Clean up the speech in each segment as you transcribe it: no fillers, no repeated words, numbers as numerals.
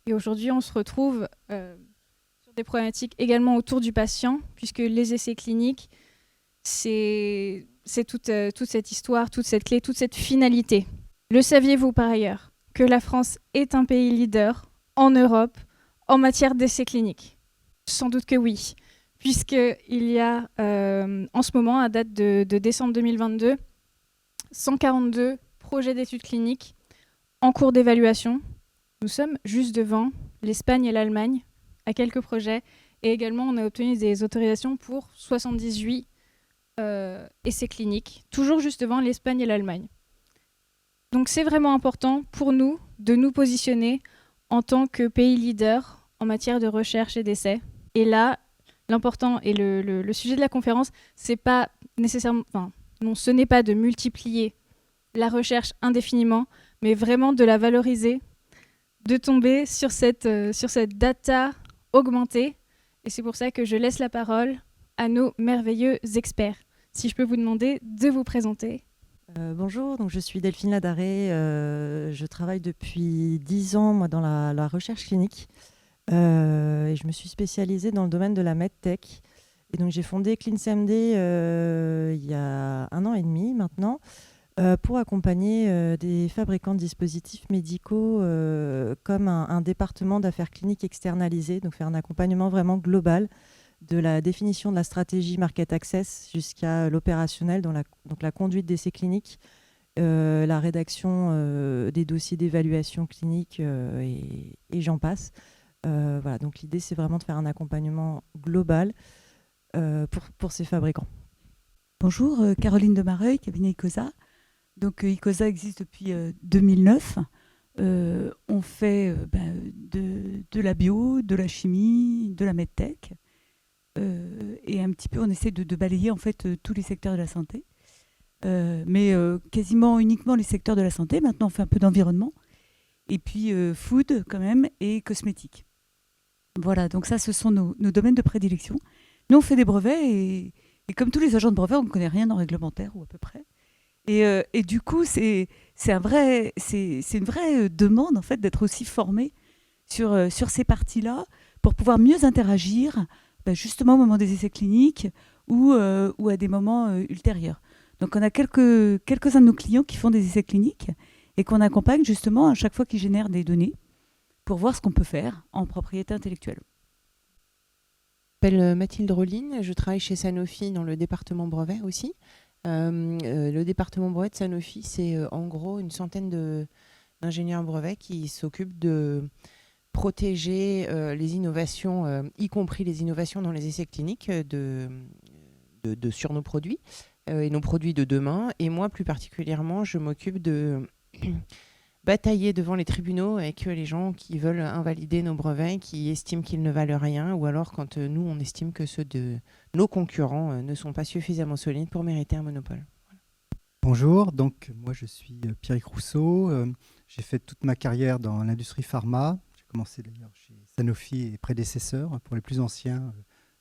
Et aujourd'hui, on se retrouve sur des problématiques également autour du patient, puisque les essais cliniques, c'est toute cette histoire, toute cette clé, toute cette finalité. Le saviez-vous par ailleurs que la France est un pays leader en Europe en matière d'essais cliniques? Sans doute que oui, puisqu'il y a en ce moment, à date de décembre 2022, 142 projets d'études cliniques en cours d'évaluation. Nous sommes juste devant l'Espagne et l'Allemagne à quelques projets. Et également, on a obtenu des autorisations pour 78 essais cliniques, toujours juste devant l'Espagne et l'Allemagne. Donc c'est vraiment important pour nous de nous positionner en tant que pays leader en matière de recherche et d'essais. Et là, l'important et le sujet de la conférence, c'est pas nécessairement, non, ce n'est pas de multiplier la recherche indéfiniment, mais vraiment de la valoriser, de tomber sur cette data augmentée. Et c'est pour ça que je laisse la parole à nos merveilleux experts. Si je peux vous demander de vous présenter. Bonjour, donc je suis Delphine Ladaré. Je travaille depuis 10 ans moi, dans la recherche clinique et je me suis spécialisée dans le domaine de la medtech. Et donc j'ai fondé CleanCMD il y a 1 an et demi maintenant pour accompagner des fabricants de dispositifs médicaux comme un département d'affaires cliniques externalisé, donc faire un accompagnement vraiment global de la définition de la stratégie market access jusqu'à l'opérationnel, donc la conduite d'essais cliniques, la rédaction des dossiers d'évaluation clinique et j'en passe. Voilà, donc l'idée, c'est vraiment de faire un accompagnement global pour ces fabricants. Bonjour, Caroline de Mareuil, cabinet ICOSA. Donc ICOSA existe depuis 2009. On fait de la bio, de la chimie, de la medtech. Et un petit peu, on essaie de balayer en fait tous les secteurs de la santé. Mais quasiment uniquement les secteurs de la santé. Maintenant, on fait un peu d'environnement. Et puis food quand même et cosmétique. Voilà, donc ça, ce sont nos domaines de prédilection. Nous, on fait des brevets et comme tous les agents de brevets, on ne connaît rien en réglementaire ou à peu près. Et du coup, c'est une vraie demande en fait d'être aussi formé sur ces parties-là pour pouvoir mieux interagir justement au moment des essais cliniques ou à des moments ultérieurs. Donc on a quelques-uns de nos clients qui font des essais cliniques et qu'on accompagne justement à chaque fois qu'ils génèrent des données pour voir ce qu'on peut faire en propriété intellectuelle. Je m'appelle Mathilde Rolline, je travaille chez Sanofi dans le département brevet aussi. Le département brevet de Sanofi, c'est en gros une centaine d'ingénieurs brevets qui s'occupent de protéger les innovations, y compris les innovations dans les essais cliniques sur nos produits et nos produits de demain. Et moi, plus particulièrement, je m'occupe de batailler devant les tribunaux avec les gens qui veulent invalider nos brevets, qui estiment qu'ils ne valent rien, ou alors quand nous, on estime que ceux de nos concurrents ne sont pas suffisamment solides pour mériter un monopole. Voilà. Bonjour, donc moi je suis Pierrick Rousseau. J'ai fait toute ma carrière dans l'industrie pharma. J'ai commencé d'ailleurs chez Sanofi et prédécesseurs, pour les plus anciens,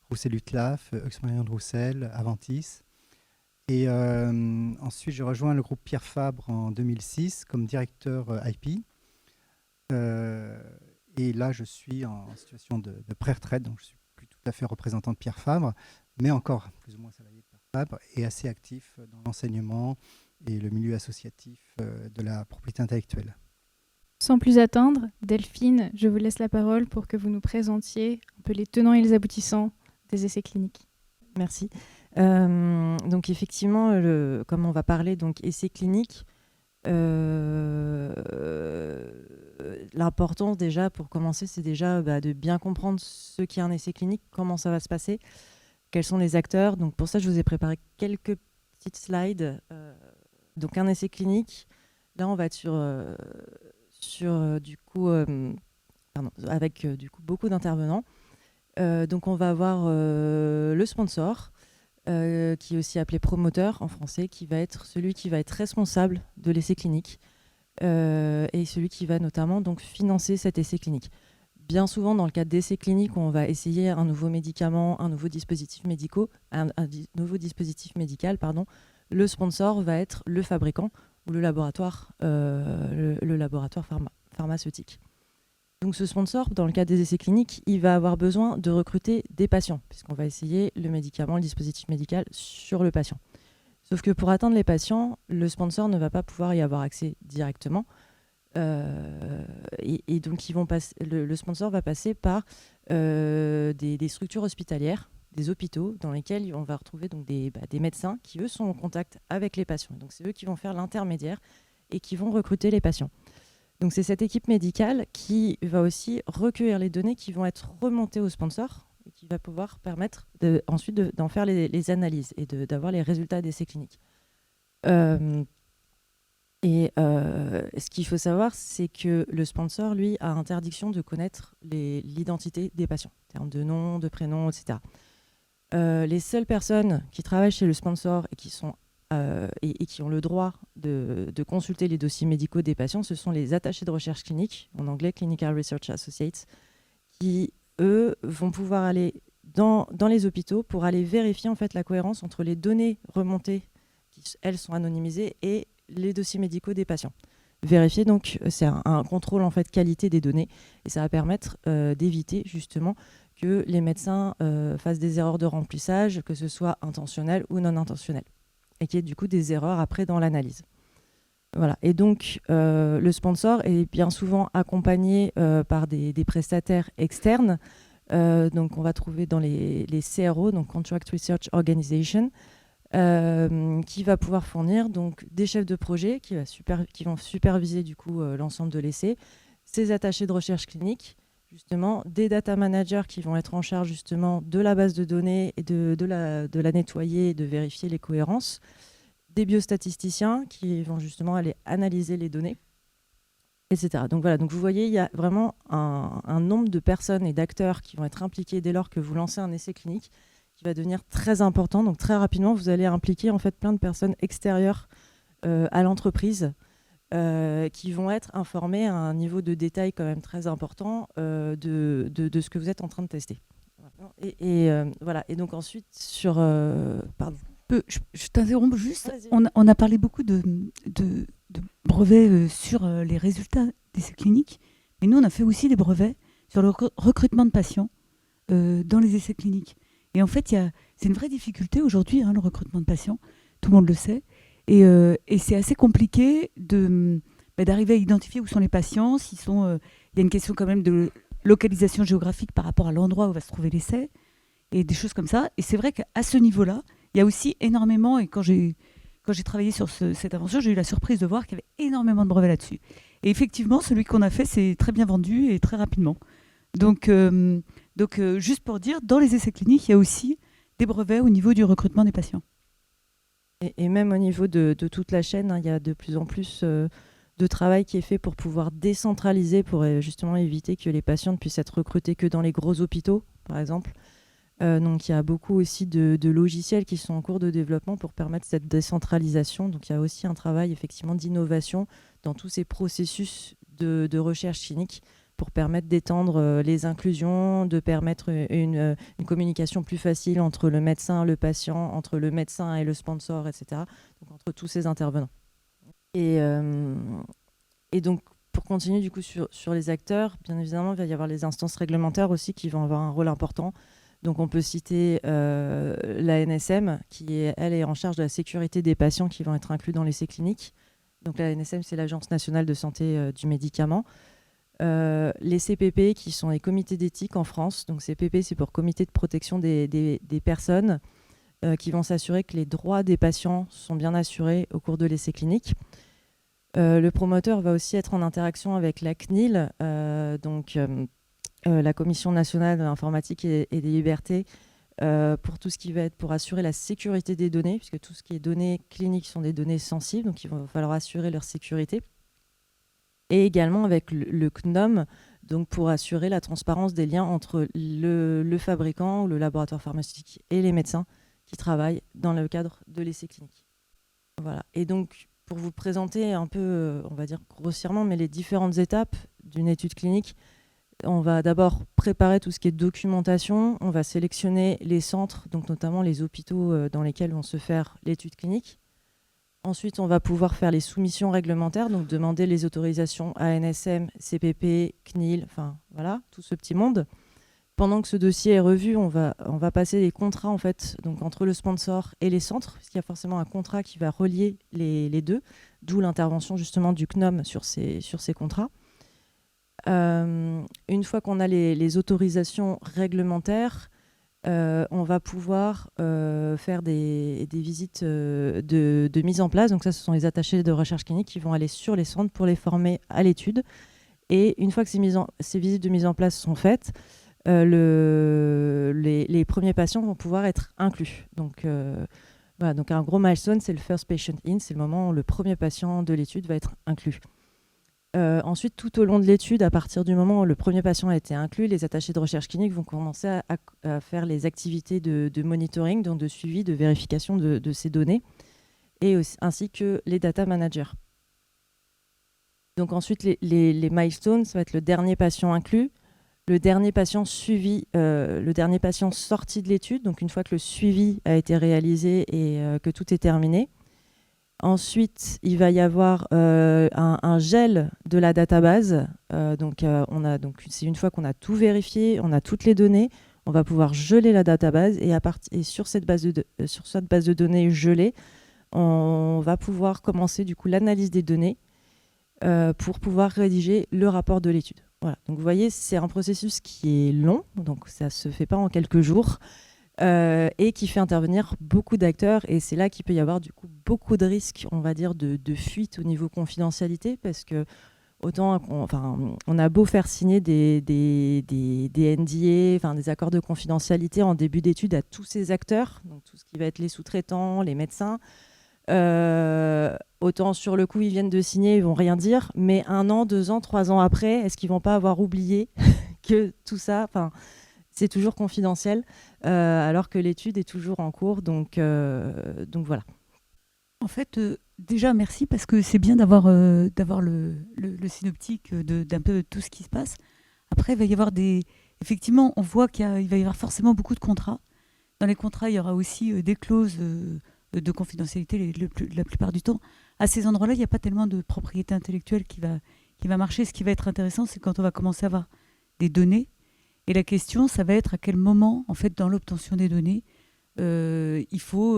Roussel-Utlaf, Oxmarion de Roussel, Aventis. Et ensuite, j'ai rejoint le groupe Pierre Fabre en 2006 comme directeur IP. Et là, je suis en situation de pré-retraite, donc je ne suis plus tout à fait représentant de Pierre Fabre, mais encore plus ou moins salarié de Pierre Fabre et assez actif dans l'enseignement et le milieu associatif de la propriété intellectuelle. Sans plus attendre, Delphine, je vous laisse la parole pour que vous nous présentiez un peu les tenants et les aboutissants des essais cliniques. Merci. Donc effectivement, comme on va parler donc essais cliniques, l'importance déjà pour commencer, c'est déjà de bien comprendre ce qu'est un essai clinique, comment ça va se passer, quels sont les acteurs. Donc pour ça, je vous ai préparé quelques petites slides. Donc un essai clinique, là on va être avec du coup beaucoup d'intervenants. Donc on va avoir le sponsor, qui est aussi appelé promoteur en français, qui va être celui qui va être responsable de l'essai clinique et celui qui va notamment donc financer cet essai clinique. Bien souvent, dans le cadre d'essais cliniques, on va essayer un nouveau médicament, un nouveau dispositif médical, le sponsor va être le fabricant ou le laboratoire pharmaceutique. Donc ce sponsor, dans le cadre des essais cliniques, il va avoir besoin de recruter des patients, puisqu'on va essayer le médicament, le dispositif médical sur le patient. Sauf que pour atteindre les patients, le sponsor ne va pas pouvoir y avoir accès directement. Et donc le sponsor va passer par des structures hospitalières, des hôpitaux, dans lesquels on va retrouver donc des médecins qui, eux, sont en contact avec les patients. Donc c'est eux qui vont faire l'intermédiaire et qui vont recruter les patients. Donc c'est cette équipe médicale qui va aussi recueillir les données qui vont être remontées au sponsor et qui va pouvoir permettre ensuite d'en faire les analyses et d'avoir les résultats d'essais cliniques. Ce qu'il faut savoir, c'est que le sponsor, lui, a interdiction de connaître l'identité des patients, en termes de nom, de prénom, etc. Les seules personnes qui travaillent chez le sponsor et qui sont et qui ont le droit de consulter les dossiers médicaux des patients, ce sont les attachés de recherche clinique, en anglais Clinical Research Associates, qui, eux, vont pouvoir aller dans les hôpitaux pour aller vérifier en fait la cohérence entre les données remontées, qui, elles, sont anonymisées, et les dossiers médicaux des patients. Vérifier, donc, c'est un contrôle en fait qualité des données, et ça va permettre d'éviter justement que les médecins fassent des erreurs de remplissage, que ce soit intentionnelles ou non intentionnelles, et qu'il y ait du coup des erreurs après dans l'analyse. Voilà. Et donc, le sponsor est bien souvent accompagné par des prestataires externes. Donc, on va trouver dans les CRO, donc Contract Research Organization, qui va pouvoir fournir donc, des chefs de projet qui vont superviser du coup l'ensemble de l'essai, ces attachés de recherche clinique, justement, des data managers qui vont être en charge justement de la base de données et de la nettoyer et de vérifier les cohérences, des biostatisticiens qui vont justement aller analyser les données, etc. Donc voilà, donc vous voyez, il y a vraiment un nombre de personnes et d'acteurs qui vont être impliqués dès lors que vous lancez un essai clinique qui va devenir très important. Donc très rapidement, vous allez impliquer en fait plein de personnes extérieures à l'entreprise qui vont être informées à un niveau de détail quand même très important de ce que vous êtes en train de tester. Voilà. Et donc ensuite, pardon. Je t'interromps juste. On a parlé beaucoup de brevets sur les résultats d'essais cliniques, mais nous, on a fait aussi des brevets sur le recrutement de patients dans les essais cliniques. Et en fait, c'est une vraie difficulté aujourd'hui, le recrutement de patients. Tout le monde le sait. Et c'est assez compliqué d'arriver à identifier où sont les patients. Il y a une question quand même de localisation géographique par rapport à l'endroit où va se trouver l'essai et des choses comme ça. Et c'est vrai qu'à ce niveau-là, il y a aussi énormément, et quand j'ai travaillé sur cette invention, j'ai eu la surprise de voir qu'il y avait énormément de brevets là-dessus. Et effectivement, celui qu'on a fait, c'est très bien vendu et très rapidement. Donc, juste pour dire, dans les essais cliniques, il y a aussi des brevets au niveau du recrutement des patients. Et même au niveau de toute la chaîne, il y a de plus en plus de travail qui est fait pour pouvoir décentraliser, pour justement éviter que les patients ne puissent être recrutés que dans les gros hôpitaux, par exemple. Donc il y a beaucoup aussi de logiciels qui sont en cours de développement pour permettre cette décentralisation. Donc il y a aussi un travail effectivement d'innovation dans tous ces processus de recherche clinique pour permettre d'étendre les inclusions, de permettre une communication plus facile entre le médecin, le patient, entre le médecin et le sponsor, etc. Donc entre tous ces intervenants. Et donc pour continuer du coup sur les acteurs, bien évidemment il va y avoir les instances réglementaires aussi qui vont avoir un rôle important. Donc on peut citer l'ANSM qui elle est en charge de la sécurité des patients qui vont être inclus dans l'essai clinique. Donc l'ANSM, c'est l'Agence nationale de santé du médicament. Les CPP qui sont les comités d'éthique en France. Donc CPP, c'est pour comité de protection des personnes qui vont s'assurer que les droits des patients sont bien assurés au cours de l'essai clinique. Le promoteur va aussi être en interaction avec la CNIL, la Commission nationale de l'informatique et des libertés, pour tout ce qui va être pour assurer la sécurité des données, puisque tout ce qui est données cliniques sont des données sensibles, donc il va falloir assurer leur sécurité. Et également avec le CNOM, donc pour assurer la transparence des liens entre le fabricant ou le laboratoire pharmaceutique et les médecins qui travaillent dans le cadre de l'essai clinique. Voilà. Et donc, pour vous présenter un peu, on va dire grossièrement, mais les différentes étapes d'une étude clinique, on va d'abord préparer tout ce qui est documentation, on va sélectionner les centres, donc notamment les hôpitaux dans lesquels vont se faire l'étude clinique. Ensuite, on va pouvoir faire les soumissions réglementaires, donc demander les autorisations ANSM, CPP, CNIL, enfin voilà, tout ce petit monde. Pendant que ce dossier est revu, on va passer les contrats en fait, donc entre le sponsor et les centres, parce qu'il y a forcément un contrat qui va relier les deux, d'où l'intervention justement du CNOM sur ces contrats. Une fois qu'on a les autorisations réglementaires, on va pouvoir faire des visites de mise en place. Donc ça, ce sont les attachés de recherche clinique qui vont aller sur les centres pour les former à l'étude. Et une fois que ces visites de mise en place sont faites, les premiers patients vont pouvoir être inclus. Donc, voilà, donc un gros milestone, c'est le first patient in, c'est le moment où le premier patient de l'étude va être inclus. Ensuite, tout au long de l'étude, à partir du moment où le premier patient a été inclus, les attachés de recherche clinique vont commencer à faire les activités de monitoring, donc de suivi, de vérification de ces données, et aussi, ainsi que les data managers. Donc ensuite, les milestones, ça va être le dernier patient inclus, le dernier patient suivi, le dernier patient sorti de l'étude, donc une fois que le suivi a été réalisé et que tout est terminé. Ensuite, il va y avoir un gel de la database. Donc, c'est une fois qu'on a tout vérifié, on a toutes les données, on va pouvoir geler la database et sur cette base de données gelée, on va pouvoir commencer du coup l'analyse des données pour pouvoir rédiger le rapport de l'étude. Voilà. Donc, vous voyez, c'est un processus qui est long, donc ça ne se fait pas en quelques jours. Et qui fait intervenir beaucoup d'acteurs, et c'est là qu'il peut y avoir du coup beaucoup de risques, on va dire, de fuite au niveau confidentialité, parce que autant on a beau faire signer des NDA, enfin des accords de confidentialité en début d'étude à tous ces acteurs, donc tout ce qui va être les sous-traitants, les médecins, autant sur le coup ils viennent de signer, ils vont rien dire, mais 1 an, 2 ans, 3 ans après, est-ce qu'ils vont pas avoir oublié que tout ça, c'est toujours confidentiel, alors que l'étude est toujours en cours. Donc voilà. En fait, déjà, merci, parce que c'est bien d'avoir le synoptique d'un peu tout ce qui se passe. Après, il va y avoir effectivement, on voit qu'il va y avoir forcément beaucoup de contrats. Dans les contrats, il y aura aussi des clauses de confidentialité la plupart du temps. À ces endroits-là, il n'y a pas tellement de propriété intellectuelle qui va marcher. Ce qui va être intéressant, c'est quand on va commencer à avoir des données. Et la question, ça va être à quel moment, en fait, dans l'obtention des données, il faut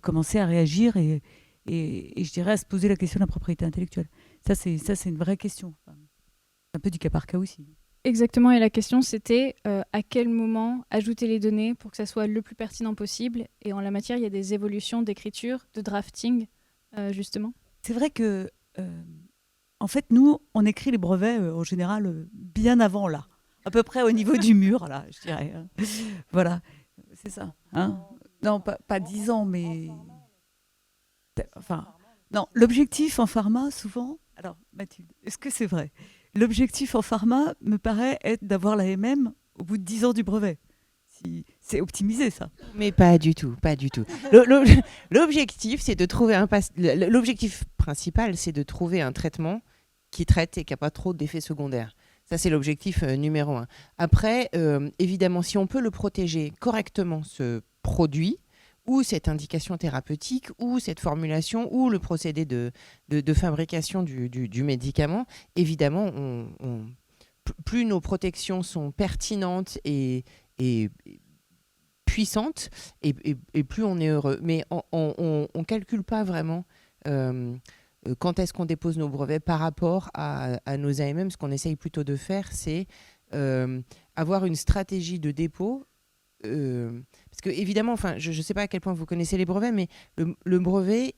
commencer à réagir et je dirais à se poser la question de la propriété intellectuelle. Ça, c'est une vraie question. Enfin, un peu du cas par cas aussi. Exactement, et la question c'était à quel moment ajouter les données pour que ça soit le plus pertinent possible. Et en la matière, il y a des évolutions d'écriture, de drafting, justement. C'est vrai que, en fait, nous, on écrit les brevets en général bien avant là. À peu près au niveau du mur, là, je dirais. Voilà, c'est ça. Hein, non, pas 10 ans, mais... Enfin, non, l'objectif en pharma, souvent... Alors, Mathilde, est-ce que c'est vrai ? L'objectif en pharma me paraît être d'avoir l'AMM au bout de 10 ans du brevet. C'est optimisé, ça. Mais pas du tout, pas du tout. L'objectif, c'est de trouver l'objectif principal, c'est de trouver un traitement qui traite et qui n'a pas trop d'effets secondaires. Ça, c'est l'objectif numéro 1. Après, évidemment, si on peut le protéger correctement, ce produit, ou cette indication thérapeutique, ou cette formulation, ou le procédé de fabrication du médicament, évidemment, plus nos protections sont pertinentes et puissantes, et plus on est heureux. Mais on ne calcule pas vraiment... quand est-ce qu'on dépose nos brevets par rapport à nos AMM. Ce qu'on essaye plutôt de faire, c'est avoir une stratégie de dépôt. Parce que, évidemment, je ne sais pas à quel point vous connaissez les brevets, mais le brevet,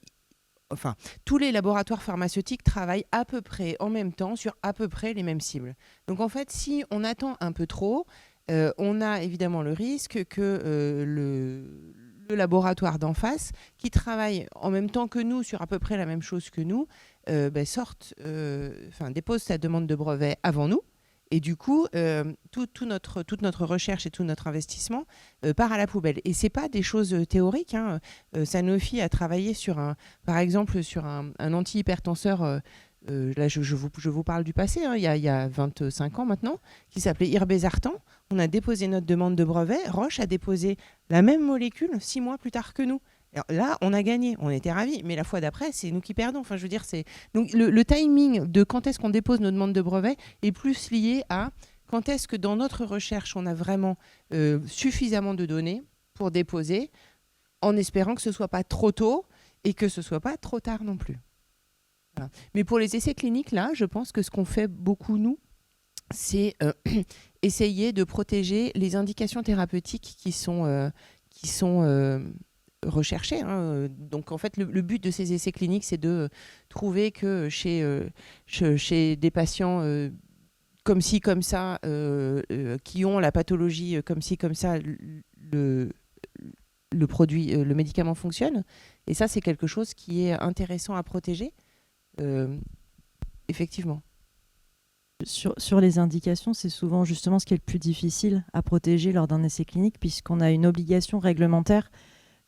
tous les laboratoires pharmaceutiques travaillent à peu près en même temps sur à peu près les mêmes cibles. Donc, en fait, si on attend un peu trop, on a évidemment le risque que le laboratoire d'en face, qui travaille en même temps que nous sur à peu près la même chose que nous, dépose sa demande de brevet avant nous. Et du coup, toute notre recherche et tout notre investissement part à la poubelle. Et ce n'est pas des choses théoriques. Hein. Sanofi a travaillé par exemple sur un antihypertenseur, là je vous parle du passé, hein, il y a 25 ans maintenant, qui s'appelait Irbesartan. On a déposé notre demande de brevet. Roche a déposé la même molécule 6 mois plus tard que nous. Alors là, on a gagné, on était ravis, mais la fois d'après, c'est nous qui perdons. Enfin, je veux dire, donc le timing de quand est-ce qu'on dépose nos demandes de brevet est plus lié à quand est-ce que dans notre recherche, on a vraiment suffisamment de données pour déposer, en espérant que ce soit pas trop tôt et que ce soit pas trop tard non plus. Voilà. Mais pour les essais cliniques, là, je pense que ce qu'on fait beaucoup, nous, c'est essayer de protéger les indications thérapeutiques qui sont recherchées. Hein. Donc, en fait, le but de ces essais cliniques, c'est de trouver que chez des patients comme ci, comme ça, qui ont la pathologie comme ci, comme ça, le produit, le médicament fonctionne. Et ça, c'est quelque chose qui est intéressant à protéger. Effectivement. Sur les indications, c'est souvent justement ce qui est le plus difficile à protéger lors d'un essai clinique, puisqu'on a une obligation réglementaire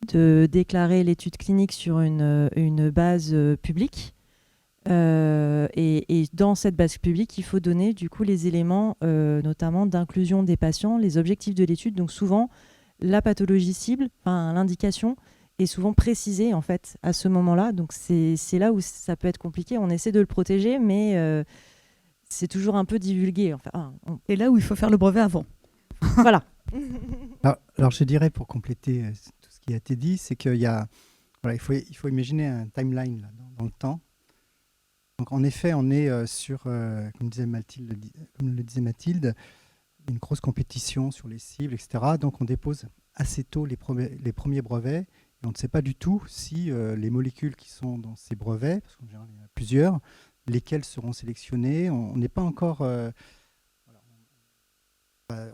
de déclarer l'étude clinique sur une base publique. Et dans cette base publique, il faut donner du coup les éléments, notamment d'inclusion des patients, les objectifs de l'étude. Donc souvent, la pathologie cible, l'indication, est souvent précisée en fait à ce moment-là. Donc c'est là où ça peut être compliqué. On essaie de le protéger, mais c'est toujours un peu divulgué. Enfin, Et là où il faut faire le brevet avant. Voilà. Alors, je dirais, pour compléter tout ce qui a été dit, c'est qu'il y a, voilà, il faut imaginer un timeline là, dans le temps. Donc, en effet, on est sur, comme le disait Mathilde, une grosse compétition sur les cibles, etc. Donc, on dépose assez tôt les premiers brevets. Et on ne sait pas du tout si les molécules qui sont dans ces brevets, parce qu'en général, il y en a plusieurs, lesquelles seront sélectionnées. On n'est pas encore... voilà,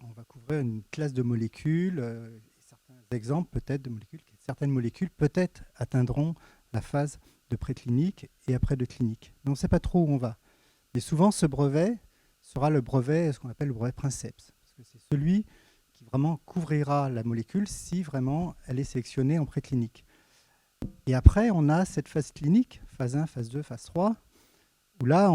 on va couvrir une classe de molécules, et certains exemples peut-être de molécules. Certaines molécules peut-être atteindront la phase de préclinique et après de clinique. Mais on ne sait pas trop où on va. Mais souvent, ce brevet sera le brevet, ce qu'on appelle le brevet Princeps. Parce que c'est celui qui vraiment couvrira la molécule si vraiment elle est sélectionnée en préclinique. Et après, on a cette phase clinique, phase 1, phase 2, phase 3, où là,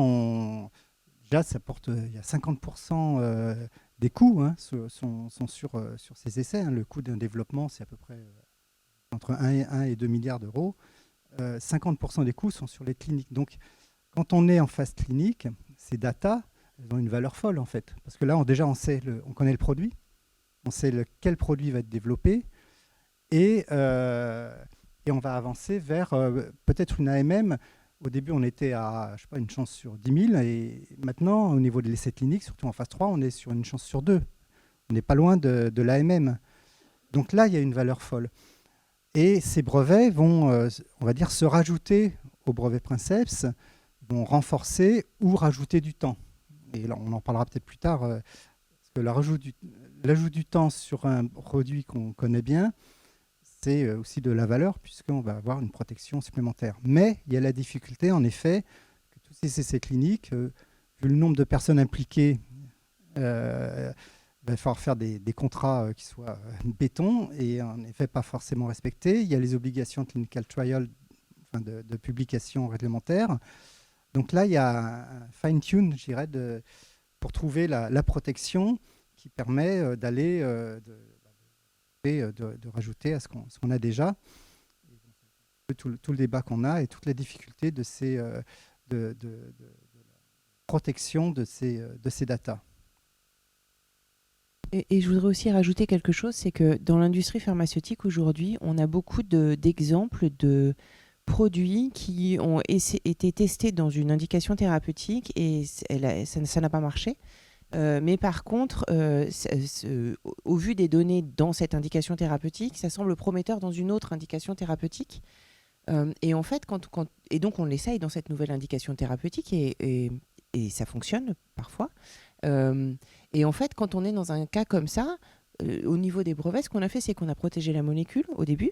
déjà, ça porte, il y a 50% des coûts sont sur ces essais. Le coût d'un développement, c'est à peu près entre 1 et 2 milliards d'euros. 50% des coûts sont sur les cliniques. Donc, quand on est en phase clinique, ces datas, elles ont une valeur folle, en fait. Parce que là, on connaît le produit, on sait quel produit va être développé, et on va avancer vers peut-être une AMM. Au début, on était à une chance sur 10 000, et maintenant, au niveau de l'essai clinique, surtout en phase 3, on est sur une chance sur 2. On n'est pas loin de l'AMM. Donc là, il y a une valeur folle. Et ces brevets vont, on va dire, se rajouter aux brevets Princeps, vont renforcer ou rajouter du temps. Et là, on en parlera peut-être plus tard, parce que l'ajout du temps sur un produit qu'on connaît bien, c'est aussi de la valeur, puisqu'on va avoir une protection supplémentaire. Mais il y a la difficulté, en effet, que tous ces essais cliniques, vu le nombre de personnes impliquées, il va falloir faire des contrats qui soient béton et en effet pas forcément respectés. Il y a les obligations clinical trial, de publication réglementaire. Donc là, il y a un fine-tune, je dirais, pour trouver la protection qui permet d'aller... de rajouter à ce qu'on a déjà, tout le débat qu'on a et toutes les difficultés de protection de ces datas. Et je voudrais aussi rajouter quelque chose, c'est que dans l'industrie pharmaceutique aujourd'hui, on a beaucoup d'exemples de produits qui ont été testés dans une indication thérapeutique et ça n'a pas marché. Mais par contre, au vu des données dans cette indication thérapeutique, ça semble prometteur dans une autre indication thérapeutique. Et en fait, et donc on l'essaye dans cette nouvelle indication thérapeutique et ça fonctionne parfois. Et en fait, quand on est dans un cas comme ça, au niveau des brevets, ce qu'on a fait, c'est qu'on a protégé la molécule au début.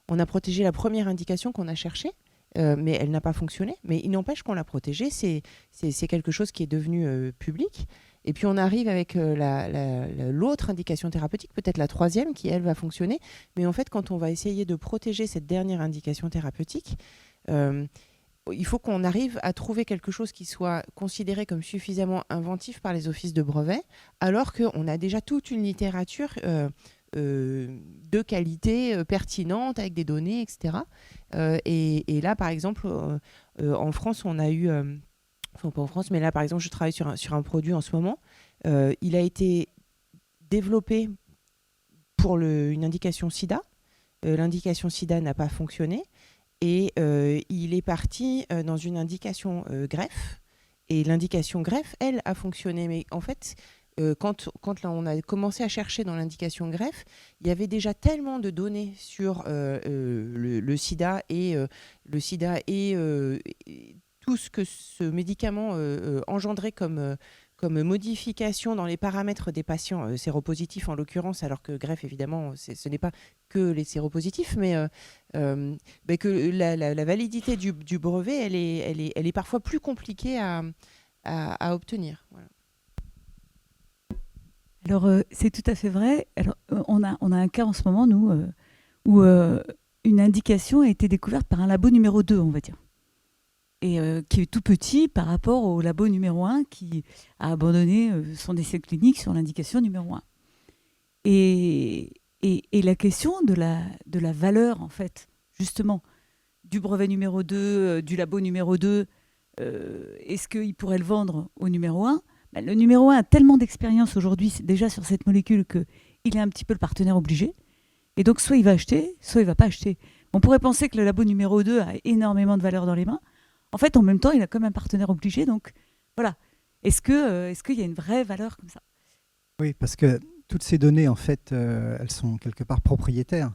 On a protégé la première indication qu'on a cherchée. Mais elle n'a pas fonctionné. Mais il n'empêche qu'on l'a protégée. C'est quelque chose qui est devenu public. Et puis on arrive avec l'autre indication thérapeutique, peut-être la troisième, qui elle va fonctionner. Mais en fait, quand on va essayer de protéger cette dernière indication thérapeutique, il faut qu'on arrive à trouver quelque chose qui soit considéré comme suffisamment inventif par les offices de brevets, alors qu'on a déjà toute une littérature de qualité pertinente, avec des données, etc. Et là, par exemple, en France, on a eu... enfin, pas en France, mais là, par exemple, je travaille sur un produit en ce moment. Il a été développé pour une indication SIDA. L'indication SIDA n'a pas fonctionné. Et il est parti dans une indication greffe. Et l'indication greffe, elle, a fonctionné. Mais en fait, quand là, on a commencé à chercher dans l'indication greffe, il y avait déjà tellement de données sur le sida et tout ce que ce médicament engendrait comme modification dans les paramètres des patients séropositifs en l'occurrence, alors que greffe, évidemment, ce n'est pas que les séropositifs, mais que la validité du brevet, elle est parfois plus compliquée à obtenir. Voilà. Alors, c'est tout à fait vrai. Alors, on a un cas en ce moment, nous, où une indication a été découverte par un labo numéro 2, on va dire. Et qui est tout petit par rapport au labo numéro 1 qui a abandonné son essai clinique sur l'indication numéro 1. Et la question de la valeur, en fait, justement, du brevet numéro 2, du labo numéro 2, est-ce qu'il pourrait le vendre au numéro 1 ? Le numéro 1 a tellement d'expérience aujourd'hui déjà sur cette molécule qu'il est un petit peu le partenaire obligé. Et donc, soit il va acheter, soit il ne va pas acheter. On pourrait penser que le labo numéro 2 a énormément de valeur dans les mains. En fait, en même temps, il a comme un partenaire obligé. Donc, voilà. Est-ce qu'il y a une vraie valeur comme ça ? Oui, parce que toutes ces données, en fait, elles sont quelque part propriétaires.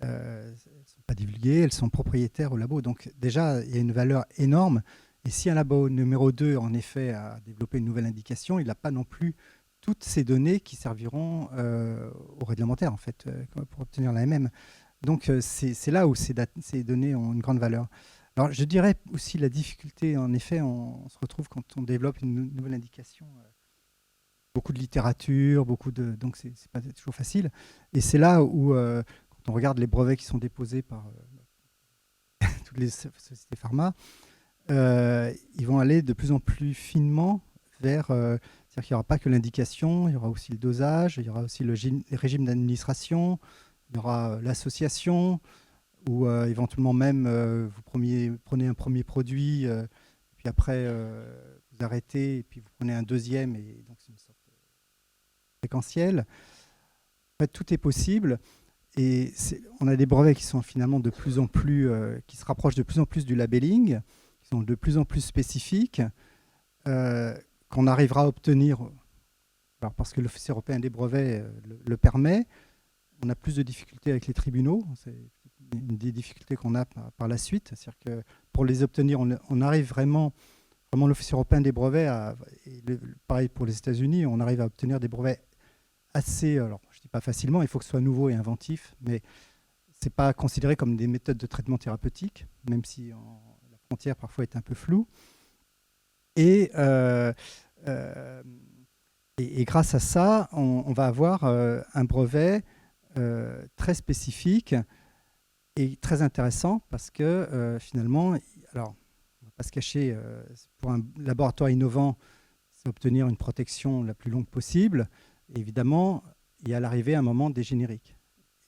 Elles ne sont pas divulguées, elles sont propriétaires au labo. Donc, déjà, il y a une valeur énorme. Et si un labo numéro 2, en effet, a développé une nouvelle indication, il n'a pas non plus toutes ces données qui serviront au réglementaire, en fait, pour obtenir l'AMM. Donc, c'est là où ces données ont une grande valeur. Alors, je dirais aussi la difficulté, en effet, on se retrouve quand on développe une nouvelle indication, beaucoup de littérature, donc c'est pas toujours facile. Et c'est là où, quand on regarde les brevets qui sont déposés par toutes les sociétés pharma, ils vont aller de plus en plus finement vers... c'est-à-dire qu'il n'y aura pas que l'indication, il y aura aussi le dosage, il y aura aussi le régime d'administration, il y aura l'association, ou éventuellement même vous prenez un premier produit, puis après vous arrêtez, et puis vous prenez un deuxième, et donc c'est une sorte de séquentiel. En fait, tout est possible, et on a des brevets qui sont finalement de plus en plus, qui se rapprochent de plus en plus du labelling, qui sont de plus en plus spécifiques, qu'on arrivera à obtenir, alors parce que l'Office européen des brevets le permet. On a plus de difficultés avec les tribunaux, c'est une des difficultés qu'on a par la suite. C'est-à-dire que pour les obtenir, on arrive vraiment l'Office européen des brevets, pareil pour les États-Unis, on arrive à obtenir des brevets assez, alors je ne dis pas facilement, il faut que ce soit nouveau et inventif, mais ce n'est pas considéré comme des méthodes de traitement thérapeutique, même si la frontière parfois est un peu floue. Et grâce à ça, on va avoir un brevet très spécifique et très intéressant parce que finalement, alors on ne va pas se cacher, pour un laboratoire innovant, c'est obtenir une protection la plus longue possible. Et évidemment, il y a à l'arrivée un moment des génériques.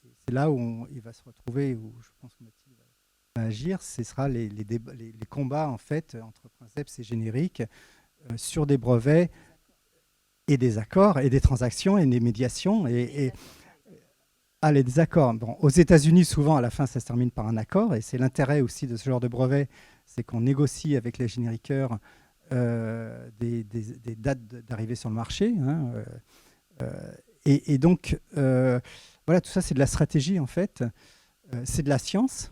Et c'est là où il va se retrouver, où je pense que Mathilde va agir, ce sera les combats en fait entre princeps et génériques sur des brevets et des accords et des transactions et des médiations et les désaccords. Bon, aux États-Unis, souvent, à la fin, ça se termine par un accord, et c'est l'intérêt aussi de ce genre de brevet, c'est qu'on négocie avec les génériqueurs des dates d'arrivée sur le marché. Et donc, voilà, tout ça, c'est de la stratégie, en fait. C'est de la science.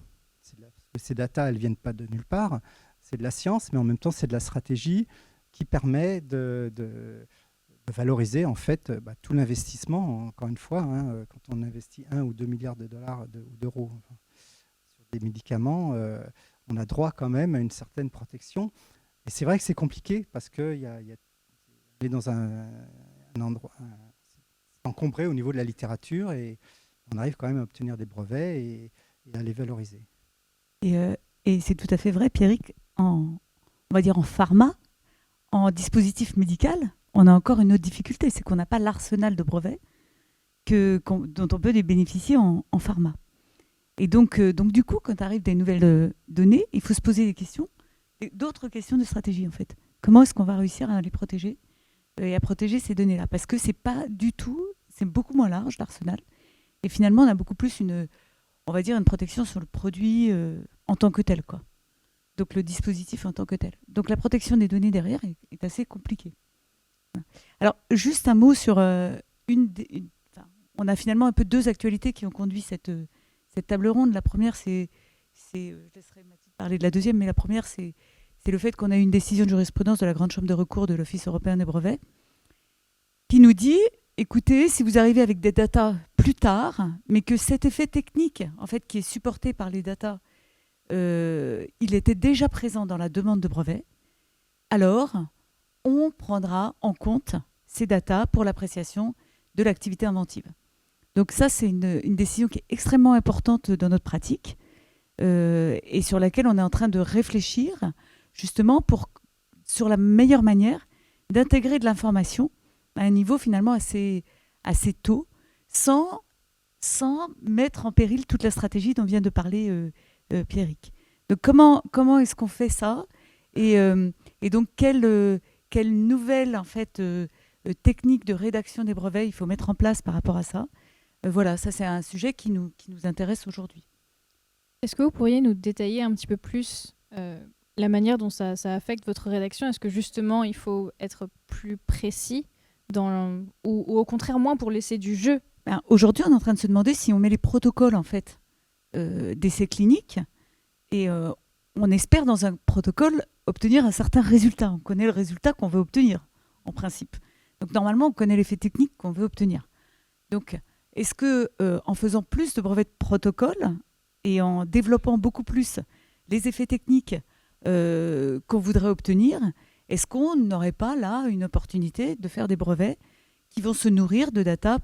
Ces datas, elles ne viennent pas de nulle part. C'est de la science, mais en même temps, c'est de la stratégie qui permet de valoriser en fait tout l'investissement, encore une fois, quand on investit 1 ou 2 milliards de dollars ou d'euros sur des médicaments, on a droit quand même à une certaine protection. Et c'est vrai que c'est compliqué parce qu'on est dans un endroit encombré au niveau de la littérature et on arrive quand même à obtenir des brevets et à les valoriser. Et c'est tout à fait vrai, Pierrick, on va dire en pharma, en dispositif médical, on a encore une autre difficulté, c'est qu'on n'a pas l'arsenal de brevets dont on peut bénéficier en pharma. Et donc, du coup, quand arrivent des nouvelles données, il faut se poser des questions, d'autres questions de stratégie en fait. Comment est-ce qu'on va réussir à les protéger et à protéger ces données-là? Parce que c'est pas du tout, c'est beaucoup moins large l'arsenal. Et finalement, on a beaucoup plus on va dire une protection sur le produit en tant que tel, quoi. Donc le dispositif en tant que tel. Donc la protection des données derrière est assez compliquée. Alors juste un mot sur on a finalement un peu deux actualités qui ont conduit cette table ronde. La première, je laisserai Mathilde parler de la deuxième, mais la première, c'est le fait qu'on a eu une décision de jurisprudence de la Grande Chambre de recours de l'Office européen des brevets qui nous dit, écoutez, si vous arrivez avec des datas plus tard, mais que cet effet technique, en fait, qui est supporté par les datas, il était déjà présent dans la demande de brevet, alors on prendra en compte ces datas pour l'appréciation de l'activité inventive. Donc ça, c'est une décision qui est extrêmement importante dans notre pratique et sur laquelle on est en train de réfléchir justement sur la meilleure manière d'intégrer de l'information à un niveau finalement assez tôt, sans mettre en péril toute la stratégie dont vient de parler Pierrick. Donc comment est-ce qu'on fait ça et donc quelle nouvelle en fait, technique de rédaction des brevets il faut mettre en place par rapport à ça. Voilà, ça c'est un sujet qui nous intéresse aujourd'hui. Est-ce que vous pourriez nous détailler un petit peu plus la manière dont ça affecte votre rédaction? Est-ce que justement il faut être plus précis ou au contraire moins pour laisser du jeu? Aujourd'hui, on est en train de se demander si on met les protocoles en fait, d'essais cliniques et on espère dans un protocole obtenir un certain résultat. On connaît le résultat qu'on veut obtenir en principe. Donc normalement, on connaît l'effet technique qu'on veut obtenir. Donc est-ce que en faisant plus de brevets de protocole et en développant beaucoup plus les effets techniques qu'on voudrait obtenir, est-ce qu'on n'aurait pas là une opportunité de faire des brevets qui vont se nourrir de data,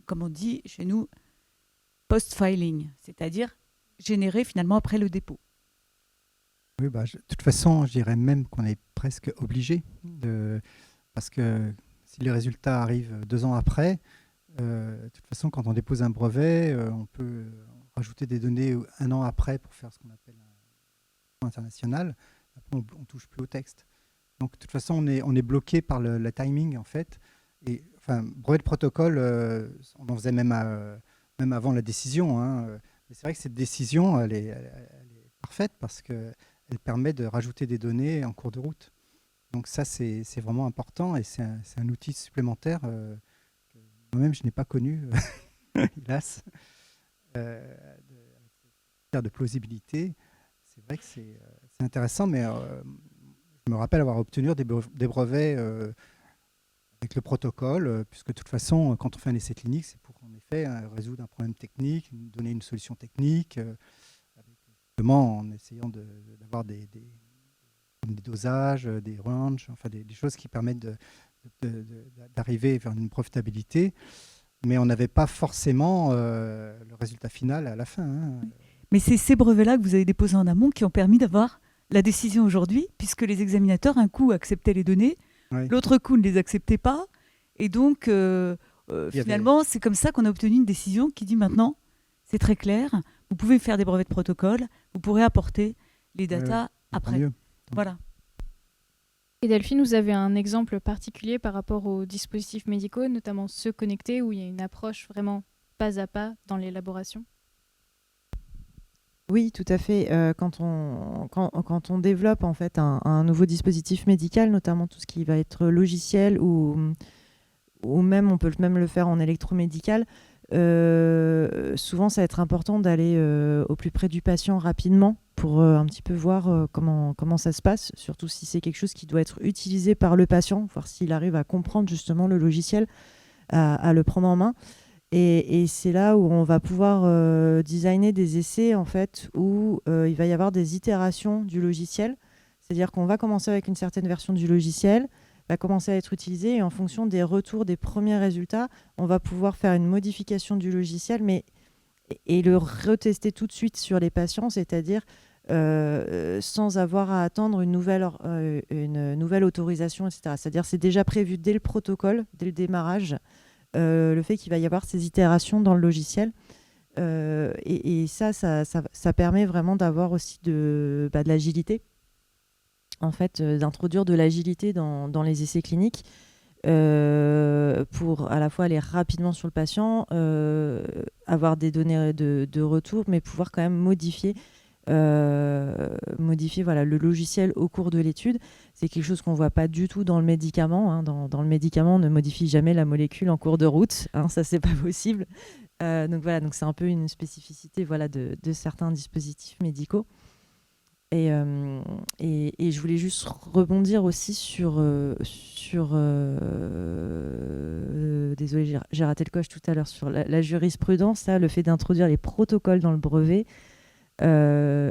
comme on dit chez nous, post-filing, c'est-à-dire générées finalement après le dépôt? Oui, de toute façon, je dirais même qu'on est presque obligé, parce que si les résultats arrivent 2 ans après, de toute façon, quand on dépose un brevet, on peut rajouter des données 1 an après pour faire ce qu'on appelle un international. Après, on ne touche plus au texte. Donc, de toute façon, on est bloqué par le timing, en fait. Et, enfin, brevet de protocole, on en faisait même avant la décision. Hein. Mais c'est vrai que cette décision, elle est parfaite parce qu'elle permet de rajouter des données en cours de route. Donc ça, c'est vraiment important et c'est un outil supplémentaire que moi-même, je n'ai pas connu, hélas, de plausibilité. C'est vrai que c'est intéressant, mais je me rappelle avoir obtenu des brevets avec le protocole, puisque de toute façon, quand on fait un essai clinique, c'est pour en effet résoudre un problème technique, donner une solution technique, justement en essayant d'avoir des dosages, des ranges, enfin des choses qui permettent d'arriver vers une profitabilité, mais on n'avait pas forcément le résultat final à la fin. Hein. Mais c'est ces brevets-là que vous avez déposés en amont qui ont permis d'avoir la décision aujourd'hui, puisque les examinateurs, un coup, acceptaient les données, oui. L'autre coup ne les acceptait pas, et donc finalement, c'est comme ça qu'on a obtenu une décision qui dit maintenant, c'est très clair, vous pouvez faire des brevets de protocole, vous pourrez apporter les datas après. Voilà. Et Delphine, vous avez un exemple particulier par rapport aux dispositifs médicaux, notamment ceux connectés, où il y a une approche vraiment pas à pas dans l'élaboration? Oui, tout à fait. Quand on développe en fait un nouveau dispositif médical, notamment tout ce qui va être logiciel ou même on peut même le faire en électromédical, souvent ça va être important d'aller au plus près du patient rapidement pour un petit peu voir comment ça se passe, surtout si c'est quelque chose qui doit être utilisé par le patient, voir s'il arrive à comprendre justement le logiciel, à le prendre en main. Et c'est là où on va pouvoir designer des essais en fait, où il va y avoir des itérations du logiciel. C'est-à-dire qu'on va commencer avec une certaine version du logiciel, va commencer à être utilisé, et en fonction des retours, des premiers résultats, on va pouvoir faire une modification du logiciel et le retester tout de suite sur les patients, c'est-à-dire sans avoir à attendre une nouvelle autorisation, etc. C'est-à-dire c'est déjà prévu dès le protocole, dès le démarrage, le fait qu'il va y avoir ces itérations dans le logiciel. Et ça permet vraiment d'avoir aussi de l'agilité, en fait, d'introduire de l'agilité dans les essais cliniques pour à la fois aller rapidement sur le patient, avoir des données de retour, mais pouvoir quand même modifier voilà, le logiciel au cours de l'étude. C'est quelque chose qu'on ne voit pas du tout dans le médicament. Hein. Dans le médicament, on ne modifie jamais la molécule en cours de route. Hein, ça, c'est pas possible. Donc voilà, donc c'est un peu une spécificité voilà, de certains dispositifs médicaux. Et je voulais juste rebondir aussi désolé, j'ai raté le coche tout à l'heure, sur la jurisprudence, là, le fait d'introduire les protocoles dans le brevet.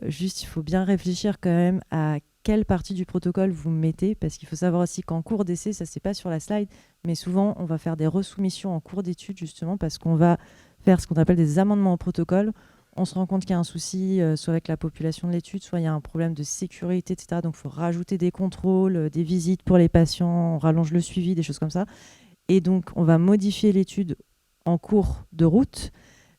Juste, il faut bien réfléchir quand même à quelle partie du protocole vous mettez, parce qu'il faut savoir aussi qu'en cours d'essai, ça c'est pas sur la slide, mais souvent on va faire des resoumissions en cours d'étude justement parce qu'on va faire ce qu'on appelle des amendements au protocole. On se rend compte qu'il y a un souci, soit avec la population de l'étude, soit il y a un problème de sécurité, etc. Donc il faut rajouter des contrôles, des visites pour les patients, on rallonge le suivi, des choses comme ça. Et donc on va modifier l'étude en cours de route,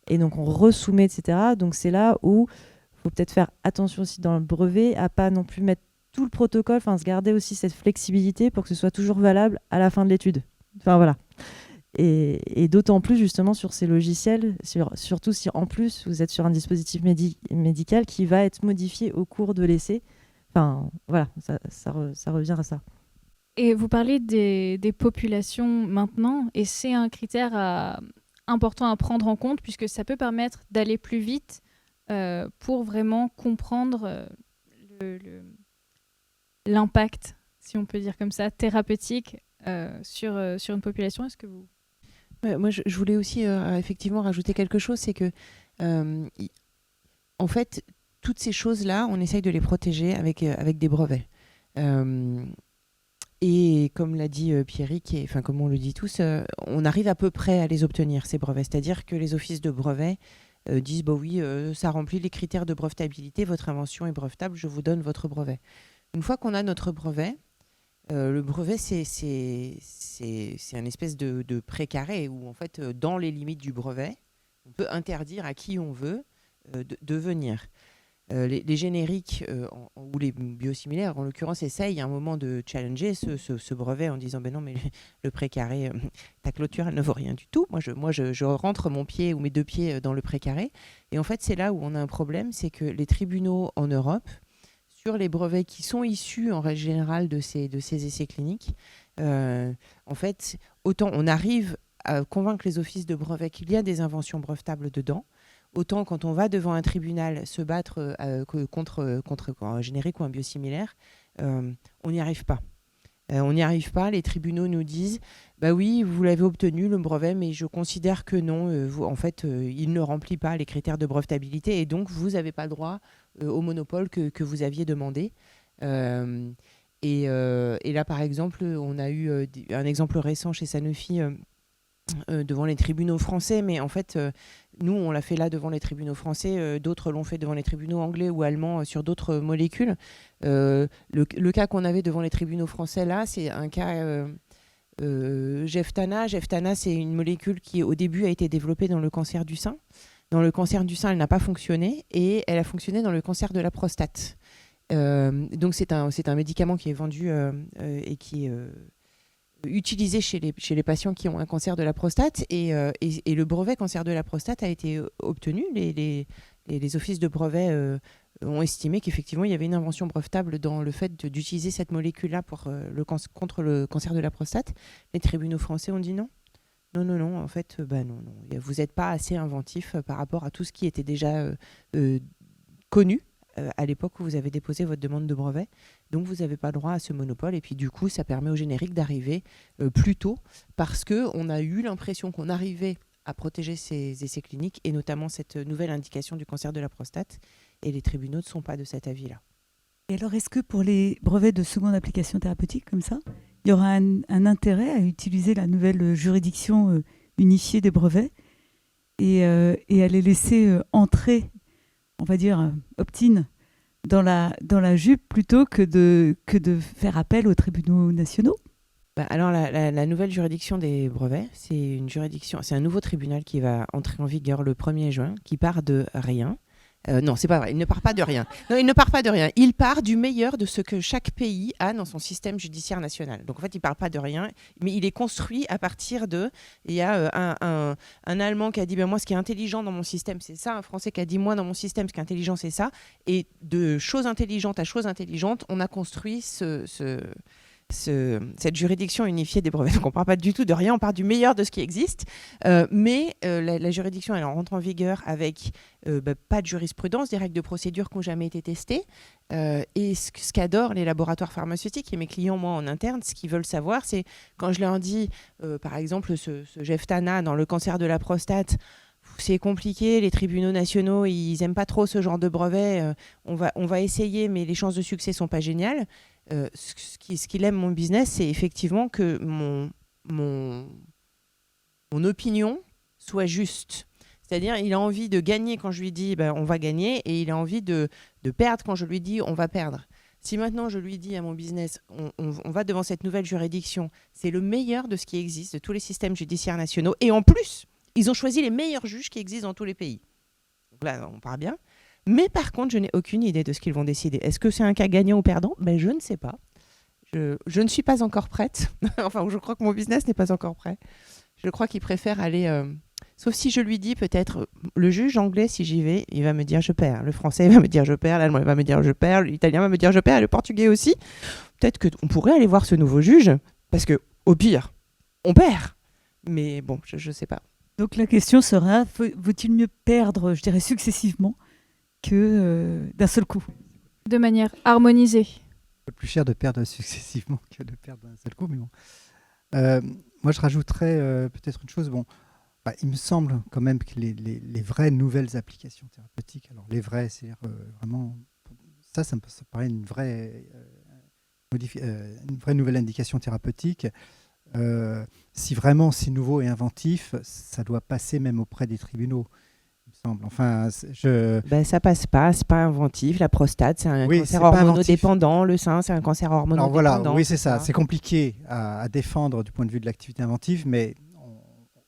et donc on resoumet, etc. Donc c'est là où il faut peut-être faire attention aussi dans le brevet à pas non plus mettre tout le protocole, enfin se garder aussi cette flexibilité pour que ce soit toujours valable à la fin de l'étude. Enfin voilà. Et d'autant plus justement sur ces logiciels, surtout si en plus vous êtes sur un dispositif médical qui va être modifié au cours de l'essai. Enfin voilà, ça revient à ça. Et vous parlez des populations maintenant, et c'est un critère important à prendre en compte puisque ça peut permettre d'aller plus vite pour vraiment comprendre l'impact, si on peut dire comme ça, thérapeutique sur une population. Est-ce que vous... Moi, je voulais aussi effectivement rajouter quelque chose, c'est que en fait, toutes ces choses-là, on essaye de les protéger avec des brevets. Et comme l'a dit Pierrick, enfin comme on le dit tous, on arrive à peu près à les obtenir, ces brevets. C'est-à-dire que les offices de brevets disent bah oui, ça remplit les critères de brevetabilité, votre invention est brevetable, je vous donne votre brevet. Une fois qu'on a notre brevet, le brevet, c'est un espèce de précaré où, en fait, dans les limites du brevet, on peut interdire à qui on veut de venir. Les génériques ou les biosimilaires, en l'occurrence, essayent à un moment de challenger ce brevet en disant ben non, mais le précaré, ta clôture, elle ne vaut rien du tout. Moi, je rentre mon pied ou mes deux pieds dans le précaré. Et en fait, c'est là où on a un problème, c'est que les tribunaux en Europe, sur les brevets qui sont issus en règle générale de ces essais cliniques, en fait, autant on arrive à convaincre les offices de brevets qu'il y a des inventions brevetables dedans, autant quand on va devant un tribunal se battre contre un générique ou un biosimilaire, on n'y arrive pas. On n'y arrive pas, les tribunaux nous disent bah oui, vous l'avez obtenu le brevet, mais je considère que non, en fait, il ne remplit pas les critères de brevetabilité et donc vous n'avez pas le droit au monopole que vous aviez demandé. Et là, par exemple, on a eu un exemple récent chez Sanofi devant les tribunaux français, mais en fait, nous, on l'a fait là devant les tribunaux français, d'autres l'ont fait devant les tribunaux anglais ou allemands sur d'autres molécules. Le cas qu'on avait devant les tribunaux français, là, c'est un cas Geftana. Geftana, c'est une molécule qui, au début, a été développée dans le cancer du sein. Dans le cancer du sein, elle n'a pas fonctionné, et elle a fonctionné dans le cancer de la prostate. Donc, c'est un médicament qui est vendu et qui est utilisé chez les patients qui ont un cancer de la prostate, et le brevet cancer de la prostate a été obtenu. Les offices de brevet ont estimé qu'effectivement il y avait une invention brevetable dans le fait d'utiliser cette molécule-là contre le cancer de la prostate. Les tribunaux français ont dit non. Non, en fait, non. Vous n'êtes pas assez inventif par rapport à tout ce qui était déjà connu à l'époque où vous avez déposé votre demande de brevet. Donc, vous n'avez pas droit à ce monopole. Et puis, du coup, ça permet au générique d'arriver plus tôt parce qu'on a eu l'impression qu'on arrivait à protéger ces essais cliniques et notamment cette nouvelle indication du cancer de la prostate. Et les tribunaux ne sont pas de cet avis-là. Et alors, est-ce que pour les brevets de seconde application thérapeutique comme ça, il y aura un intérêt à utiliser la nouvelle juridiction unifiée des brevets et à les laisser entrer, on va dire, opt-in dans la jupe plutôt que de faire appel aux tribunaux nationaux? Alors, la nouvelle juridiction des brevets, c'est un nouveau tribunal qui va entrer en vigueur le 1er juin, qui part de rien. Non, c'est pas vrai, il ne part pas de rien. Non, il ne part pas de rien. Il part du meilleur de ce que chaque pays a dans son système judiciaire national. Donc en fait, il ne part pas de rien, mais il est construit à partir de... Il y a un Allemand qui a dit moi, ce qui est intelligent dans mon système, c'est ça. Un Français qui a dit moi, dans mon système, ce qui est intelligent, c'est ça. Et de chose intelligente à chose intelligente, on a construit cette juridiction unifiée des brevets. Donc on ne part pas du tout de rien, on part du meilleur de ce qui existe. Mais la juridiction, elle rentre en vigueur avec pas de jurisprudence, des règles de procédure qui n'ont jamais été testées. Et ce qu'adorent les laboratoires pharmaceutiques et mes clients, moi, en interne, ce qu'ils veulent savoir, c'est quand je leur dis, par exemple, ce Geftana dans le cancer de la prostate, c'est compliqué, les tribunaux nationaux, ils n'aiment pas trop ce genre de brevet. On va essayer, mais les chances de succès ne sont pas géniales. Ce qu'il aime, mon business, c'est effectivement que mon opinion soit juste. C'est-à-dire, il a envie de gagner quand je lui dis on va gagner, et il a envie de perdre quand je lui dis on va perdre. Si maintenant je lui dis à mon business on va devant cette nouvelle juridiction, c'est le meilleur de ce qui existe, de tous les systèmes judiciaires nationaux, et en plus, ils ont choisi les meilleurs juges qui existent dans tous les pays. Donc là, on part bien. Mais par contre, je n'ai aucune idée de ce qu'ils vont décider. Est-ce que c'est un cas gagnant ou perdant ? Je ne sais pas. Je ne suis pas encore prête. Enfin, je crois que mon business n'est pas encore prêt. Je crois qu'il préfère aller... Sauf si je lui dis peut-être, le juge anglais, si j'y vais, il va me dire je perds. Le français il va me dire je perds. L'allemand il va me dire je perds. L'italien va me dire je perds. Et le portugais aussi. Peut-être qu'on pourrait aller voir ce nouveau juge. Parce que au pire, on perd. Mais bon, je ne sais pas. Donc la question sera, vaut-il mieux perdre, je dirais, successivement que d'un seul coup ? De manière harmonisée. C'est plus cher de perdre successivement que de perdre d'un seul coup, mais bon. Moi, je rajouterais peut-être une chose. Il me semble quand même que les vraies nouvelles applications thérapeutiques, alors les vraies, c'est-à-dire vraiment... Ça me paraît une vraie nouvelle indication thérapeutique. Si vraiment c'est nouveau et inventif, ça doit passer même auprès des tribunaux, il me semble. Enfin, ça passe pas, c'est pas inventif. La prostate, c'est un cancer hormonodépendant. Le sein, c'est un cancer hormonodépendant. Alors voilà, oui, c'est ça. C'est compliqué à défendre du point de vue de l'activité inventive, mais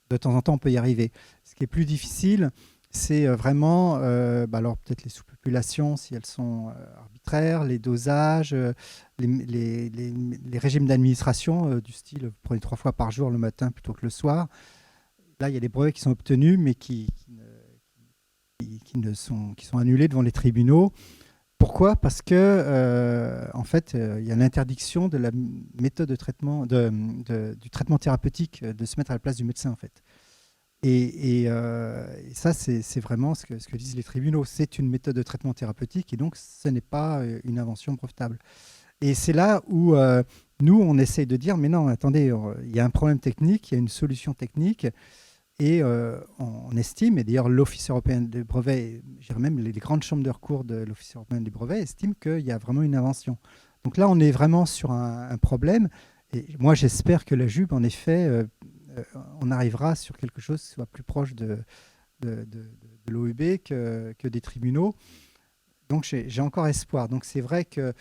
de temps en temps, on peut y arriver. Ce qui est plus difficile, c'est vraiment, alors peut-être les sous-populations, si elles sont arbitraires, les dosages, les régimes d'administration, du style, vous prenez 3 fois par jour le matin plutôt que le soir. Là, il y a des brevets qui sont obtenus, mais qui sont annulés devant les tribunaux. Pourquoi ? Parce que, en fait, il y a l'interdiction de la méthode de traitement, du traitement thérapeutique, de se mettre à la place du médecin, en fait. Et ça, c'est vraiment ce que disent les tribunaux. C'est une méthode de traitement thérapeutique et donc ce n'est pas une invention brevetable. Et c'est là où nous, on essaye de dire, mais non, attendez, il y a un problème technique, il y a une solution technique et on estime, et d'ailleurs l'Office européen des brevets, je dirais même les grandes chambres de recours de l'Office européen des brevets estiment qu'il y a vraiment une invention. Donc là, on est vraiment sur un problème et moi, j'espère que la JUB, en effet... on arrivera sur quelque chose qui soit plus proche de l'OEB que des tribunaux. Donc j'ai encore espoir. Donc c'est vrai que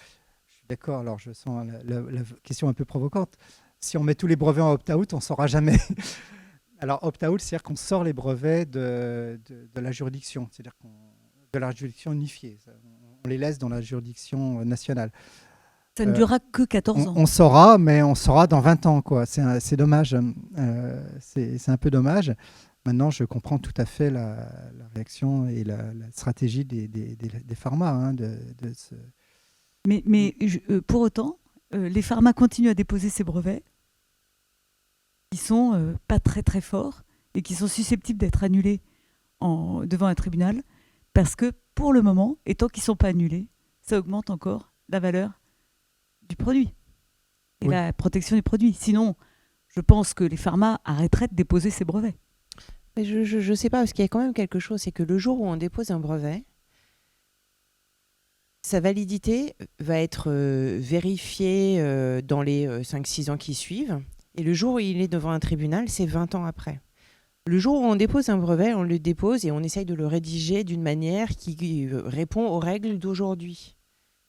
je suis d'accord, alors je sens la question un peu provocante. Si on met tous les brevets en opt-out, on ne saura jamais. Alors opt-out, c'est-à-dire qu'on sort les brevets de la juridiction, c'est-à-dire de la juridiction unifiée. On les laisse dans la juridiction nationale. Ça ne durera que 14 ans. On saura, mais on saura dans 20 ans, quoi. C'est dommage. C'est un peu dommage. Maintenant, je comprends tout à fait la réaction et la stratégie des pharma. Mais pour autant, les pharma continuent à déposer ces brevets qui sont pas très très forts et qui sont susceptibles d'être annulés devant un tribunal parce que pour le moment, et tant qu'ils ne sont pas annulés, ça augmente encore la valeur du produit et la protection du produit. Sinon, je pense que les pharma arrêteraient de déposer ces brevets. Mais je ne sais pas, parce qu'il y a quand même quelque chose, c'est que le jour où on dépose un brevet, sa validité va être vérifiée dans les 5-6 ans qui suivent, et le jour où il est devant un tribunal, c'est 20 ans après. Le jour où on dépose un brevet, on le dépose et on essaye de le rédiger d'une manière qui répond aux règles d'aujourd'hui.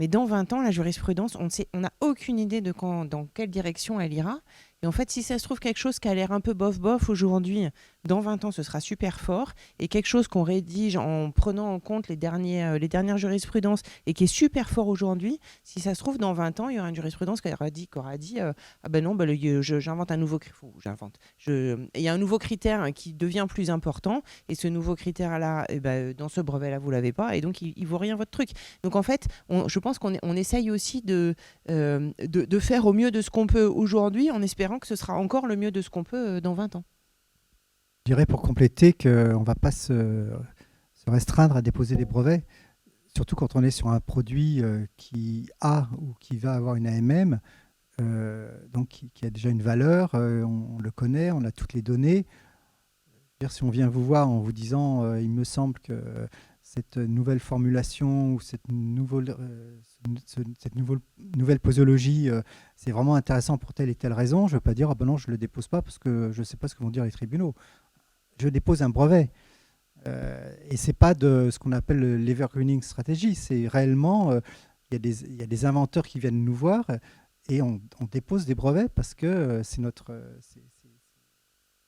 Mais dans 20 ans, la jurisprudence, on n'a aucune idée dans quelle direction elle ira. Et en fait, si ça se trouve quelque chose qui a l'air un peu bof aujourd'hui, dans 20 ans, ce sera super fort. Et quelque chose qu'on rédige en prenant en compte les dernières jurisprudences et qui est super fort aujourd'hui, si ça se trouve, dans 20 ans, il y aura une jurisprudence qui aura dit ah ben non, j'invente un nouveau critère. Il y a un nouveau critère qui devient plus important. Et ce nouveau critère-là, dans ce brevet-là, vous ne l'avez pas. Et donc, il ne vaut rien votre truc. Donc, en fait, je pense qu'on essaye aussi de faire au mieux de ce qu'on peut aujourd'hui, en espérant que ce sera encore le mieux de ce qu'on peut dans 20 ans. Je dirais pour compléter qu'on ne va pas se restreindre à déposer des brevets, surtout quand on est sur un produit qui a ou qui va avoir une AMM, donc qui a déjà une valeur, on le connaît, on a toutes les données. Si on vient vous voir en vous disant il me semble que cette nouvelle formulation ou cette nouvelle posologie, c'est vraiment intéressant pour telle et telle raison, je ne vais pas dire ah ben non, je ne le dépose pas parce que je ne sais pas ce que vont dire les tribunaux. Je dépose un brevet. Et ce n'est pas de ce qu'on appelle l'evergreening stratégie, c'est réellement, il y a des inventeurs qui viennent nous voir et on dépose des brevets parce que c'est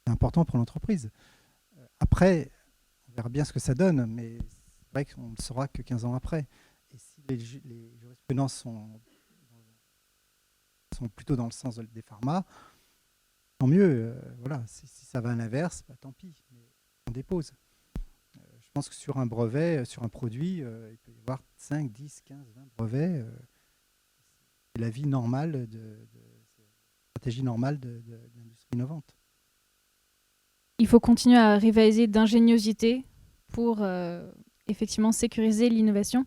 important pour l'entreprise. Après, on verra bien ce que ça donne, mais c'est vrai qu'on ne le saura que 15 ans après. Et si les jurisprudences sont plutôt dans le sens des pharma, tant mieux. Voilà. Si ça va à l'inverse, tant pis. Mais on dépose. Je pense que sur un brevet, sur un produit, il peut y avoir 5, 10, 15, 20 brevets. C'est la vie normale, la stratégie normale de l'industrie innovante. Il faut continuer à rivaliser d'ingéniosité pour effectivement sécuriser l'innovation.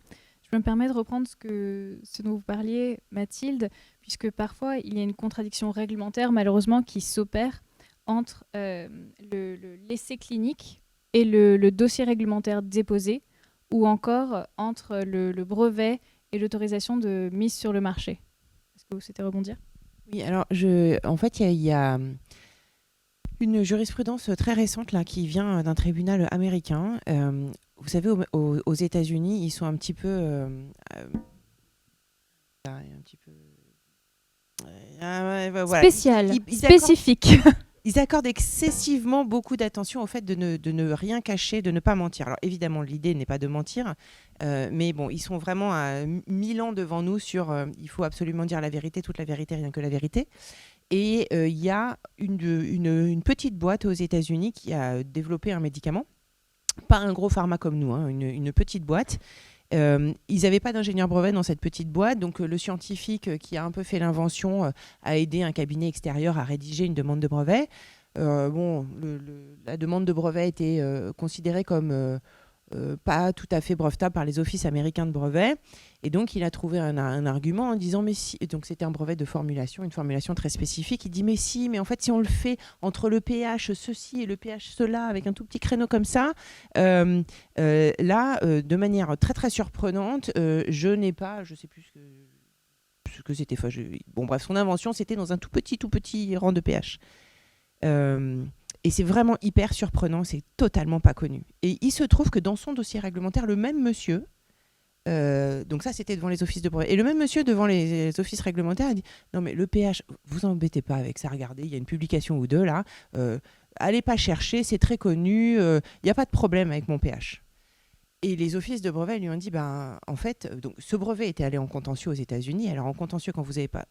Je me permets de reprendre ce dont vous parliez, Mathilde, puisque parfois il y a une contradiction réglementaire, malheureusement, qui s'opère entre l'essai clinique et le dossier réglementaire déposé, ou encore entre le brevet et l'autorisation de mise sur le marché. Est-ce que vous souhaitez rebondir ? Oui, alors en fait, il y a une jurisprudence très récente là, qui vient d'un tribunal américain. Vous savez, aux États-Unis, ils sont un petit peu... voilà. Spécial, spécifique. Ils accordent excessivement beaucoup d'attention au fait de ne rien cacher, de ne pas mentir. Alors évidemment, l'idée n'est pas de mentir, mais bon, ils sont vraiment à 1000 ans devant nous sur il faut absolument dire la vérité, toute la vérité, rien que la vérité. Et il y a une petite boîte aux États-Unis qui a développé un médicament, pas un gros pharma comme nous, hein, une petite boîte. Ils n'avaient pas d'ingénieur brevet dans cette petite boîte, donc le scientifique qui a un peu fait l'invention a aidé un cabinet extérieur à rédiger une demande de brevet. La demande de brevet était considérée comme pas tout à fait brevetable par les offices américains de brevets, et donc il a trouvé un argument en disant mais si, donc c'était un brevet de formulation, une formulation très spécifique. Il dit mais en fait si on le fait entre le pH ceci et le pH cela avec un tout petit créneau comme ça, là de manière très très surprenante, je sais plus ce que c'était. Bon bref, son invention c'était dans un tout petit rang de pH. Et c'est vraiment hyper surprenant, c'est totalement pas connu. Et il se trouve que dans son dossier réglementaire, le même monsieur, donc ça c'était devant les offices de brevet, et le même monsieur devant les offices réglementaires a dit non mais le pH, vous embêtez pas avec ça, regardez, il y a une publication ou deux là, allez pas chercher, c'est très connu, il n'y a pas de problème avec mon pH. Et les offices de brevet lui ont dit en fait, donc ce brevet était allé en contentieux aux États-Unis. Alors en contentieux quand vous n'avez pas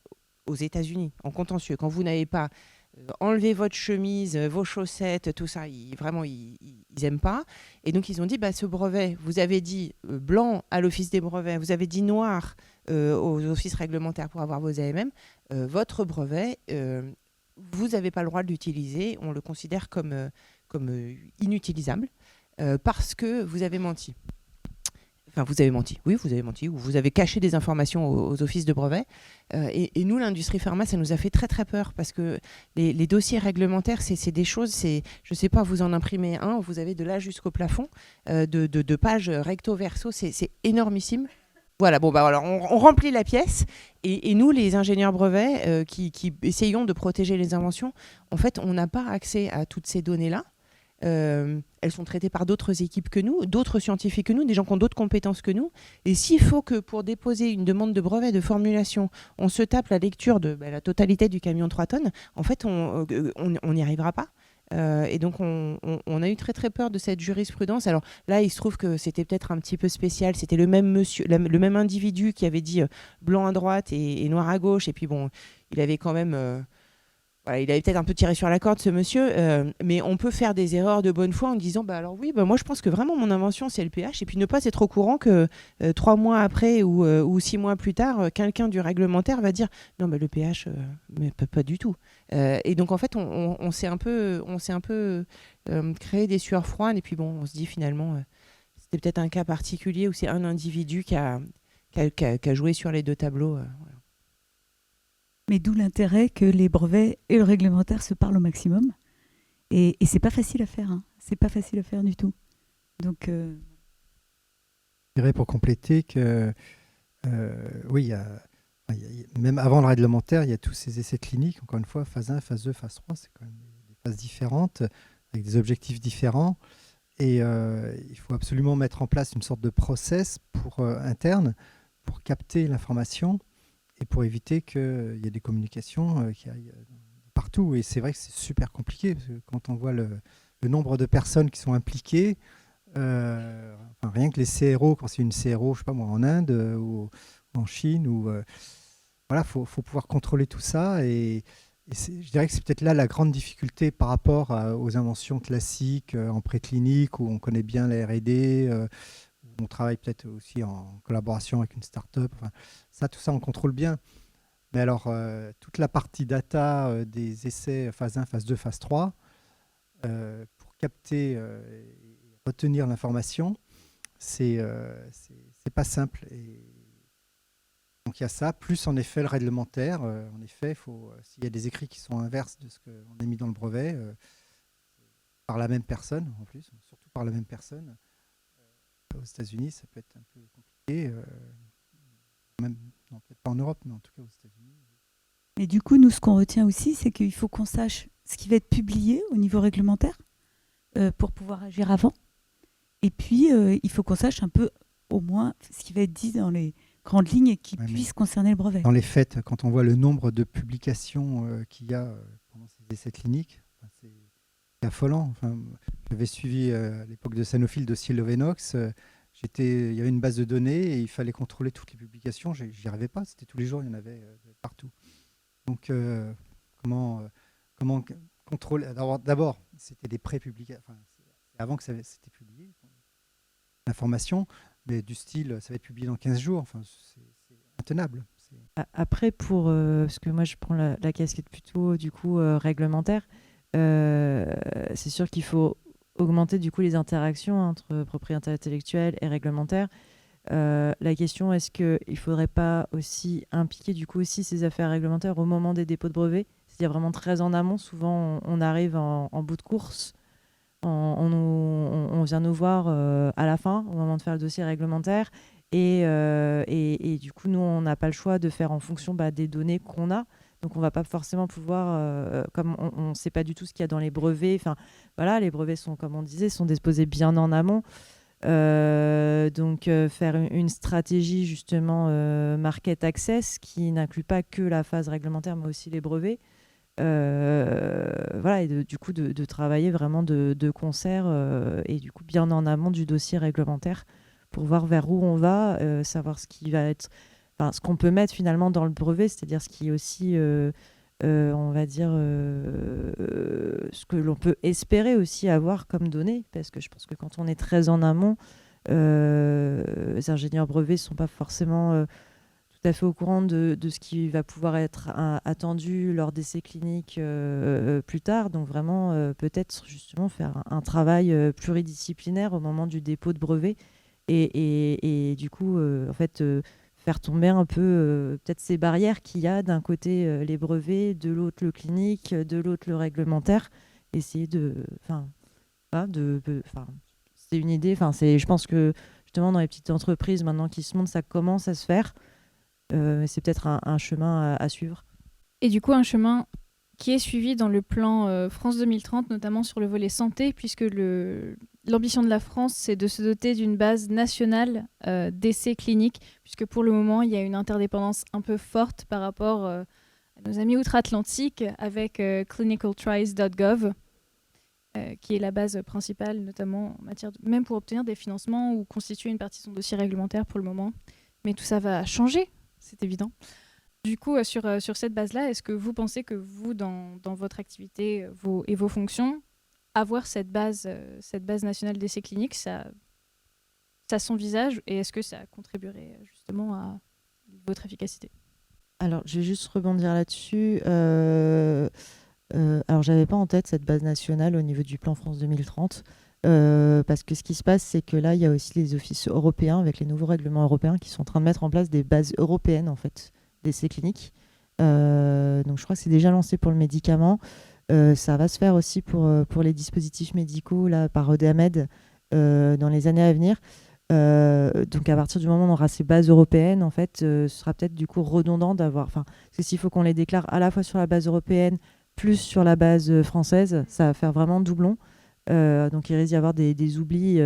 aux États-Unis, en contentieux quand vous n'avez pas enlevé votre chemise, vos chaussettes, tout ça, ils n'aiment pas. Et donc ils ont dit ce brevet, vous avez dit blanc à l'office des brevets, vous avez dit noir aux offices réglementaires pour avoir vos AMM, votre brevet, vous n'avez pas le droit de l'utiliser, on le considère comme inutilisable parce que vous avez menti. Enfin, vous avez menti, oui, vous avez menti, ou vous avez caché des informations aux offices de brevets. Et nous, l'industrie pharma, ça nous a fait très très peur parce que les dossiers réglementaires, c'est des choses, je ne sais pas, vous en imprimez un, vous avez de là jusqu'au plafond, de pages recto verso, c'est énormissime. Voilà, alors on remplit la pièce et nous, les ingénieurs brevets qui essayons de protéger les inventions, en fait, on n'a pas accès à toutes ces données-là. elles sont traitées par d'autres équipes que nous, d'autres scientifiques que nous, des gens qui ont d'autres compétences que nous. Et s'il faut que pour déposer une demande de brevet de formulation, on se tape la lecture de la totalité du camion 3 tonnes, en fait, on n'y arrivera pas. Et donc, on a eu très très peur de cette jurisprudence. Alors là, il se trouve que c'était peut-être un petit peu spécial. C'était le même monsieur, le même individu qui avait dit blanc à droite et noir à gauche. Et puis bon, il avait quand même... voilà, il avait peut-être un peu tiré sur la corde, ce monsieur, mais on peut faire des erreurs de bonne foi en disant alors oui, moi je pense que vraiment mon invention c'est le pH, et puis ne pas être au courant que 3 mois après ou 6 mois plus tard, quelqu'un du réglementaire va dire non, mais le pH, mais pas du tout. Et donc en fait, on s'est un peu, créé des sueurs froides, et puis bon, on se dit finalement, c'était peut-être un cas particulier où c'est un individu qui a joué sur les deux tableaux. Voilà. Mais d'où l'intérêt que les brevets et le réglementaire se parlent au maximum. Et c'est pas facile à faire. Hein. C'est pas facile à faire du tout. Donc, Je dirais pour compléter que oui, même avant le réglementaire, il y a tous ces essais cliniques. Encore une fois, phase 1, phase 2, phase 3, c'est quand même des phases différentes, avec des objectifs différents. Et il faut absolument mettre en place une sorte de process interne pour capter l'information et pour éviter qu'il y ait des communications qui aillent partout. Et c'est vrai que c'est super compliqué, parce que quand on voit le nombre de personnes qui sont impliquées, rien que les CRO, quand c'est une CRO, je sais pas moi, en Inde ou en Chine, voilà, faut pouvoir contrôler tout ça. Et je dirais que c'est peut-être là la grande difficulté par rapport aux inventions classiques en préclinique, où on connaît bien la R&D, où on travaille peut-être aussi en collaboration avec une start-up. Tout ça, on contrôle bien. Mais alors, toute la partie data des essais phase 1, phase 2, phase 3, pour capter et retenir l'information, c'est pas simple. Et donc il y a ça, plus en effet le réglementaire. En effet, s'il y a des écrits qui sont inverses de ce qu'on a mis dans le brevet, par la même personne, en plus, surtout par la même personne, aux États-Unis, ça peut être un peu compliqué. Non, peut-être pas en Europe, mais en tout cas aux États-Unis. et du coup, nous, ce qu'on retient aussi, c'est qu'il faut qu'on sache ce qui va être publié au niveau réglementaire pour pouvoir agir avant. Et puis, il faut qu'on sache un peu, au moins, ce qui va être dit dans les grandes lignes et qui puisse concerner le brevet. Dans les faits, quand on voit le nombre de publications qu'il y a pendant ces essais cliniques, c'est affolant. J'avais suivi à l'époque de Sanofi le dossier Lovenox. Il y avait une base de données et il fallait contrôler toutes les publications. J'y arrivais pas. C'était tous les jours, il y en avait partout. Donc, comment contrôler? D'abord, c'était des pré-publications. C'est avant que c'était publié. L'information, mais du style, ça va être publié dans 15 jours. C'est intenable. Après, parce que moi, je prends la casquette plutôt du coup réglementaire, c'est sûr qu'il faut augmenter du coup les interactions entre propriété intellectuelle et réglementaire. La question, est-ce qu'il ne faudrait pas aussi impliquer du coup aussi ces affaires réglementaires au moment des dépôts de brevets, c'est-à-dire vraiment très en amont. Souvent, on arrive en bout de course, on vient nous voir à la fin, au moment de faire le dossier réglementaire, et du coup, nous, on n'a pas le choix de faire en fonction des données qu'on a. Donc, on ne va pas forcément pouvoir, comme on ne sait pas du tout ce qu'il y a dans les brevets. Voilà, les brevets sont, comme on disait, sont disposés bien en amont. Donc, faire une stratégie, justement, market access, qui n'inclut pas que la phase réglementaire, mais aussi les brevets. Voilà, et du coup, de travailler vraiment de concert et du coup, bien en amont du dossier réglementaire pour voir vers où on va, savoir ce qui va être... ce qu'on peut mettre finalement dans le brevet, c'est-à-dire ce qui est aussi, on va dire, ce que l'on peut espérer aussi avoir comme données, parce que je pense que quand on est très en amont, les ingénieurs brevets ne sont pas forcément tout à fait au courant de ce qui va pouvoir être attendu lors d'essais cliniques plus tard. Donc vraiment, peut-être justement faire un travail pluridisciplinaire au moment du dépôt de brevet et du coup, en fait... faire tomber un peu peut-être ces barrières qu'il y a d'un côté les brevets, de l'autre le clinique, de l'autre le réglementaire, essayer c'est une idée, je pense que justement dans les petites entreprises maintenant qui se montent, ça commence à se faire, c'est peut-être un chemin à suivre. Et du coup, un chemin qui est suivi dans le plan France 2030, notamment sur le volet santé, puisque l'ambition de la France, c'est de se doter d'une base nationale d'essais cliniques, puisque pour le moment, il y a une interdépendance un peu forte par rapport à nos amis outre-Atlantique avec clinicaltrials.gov, qui est la base principale, notamment en matière même pour obtenir des financements ou constituer une partie de son dossier réglementaire pour le moment. Mais tout ça va changer, c'est évident. Du coup, sur cette base-là, est-ce que vous pensez que vous, dans votre activité et vos fonctions, avoir cette base nationale d'essais cliniques, ça s'envisage, et est-ce que ça contribuerait justement à votre efficacité ? Alors, je vais juste rebondir là-dessus. Alors, j'avais pas en tête cette base nationale au niveau du plan France 2030, parce que ce qui se passe, c'est que là, il y a aussi les offices européens avec les nouveaux règlements européens qui sont en train de mettre en place des bases européennes, en fait, d'essais cliniques. Donc, je crois que c'est déjà lancé pour le médicament. Ça va se faire aussi pour les dispositifs médicaux là, par EDAMED dans les années à venir. Donc à partir du moment où on aura ces bases européennes, en fait, ce sera peut-être du coup redondant d'avoir... Parce que s'il faut qu'on les déclare à la fois sur la base européenne plus sur la base française, ça va faire vraiment doublon. Donc il risque d'y avoir des oublis,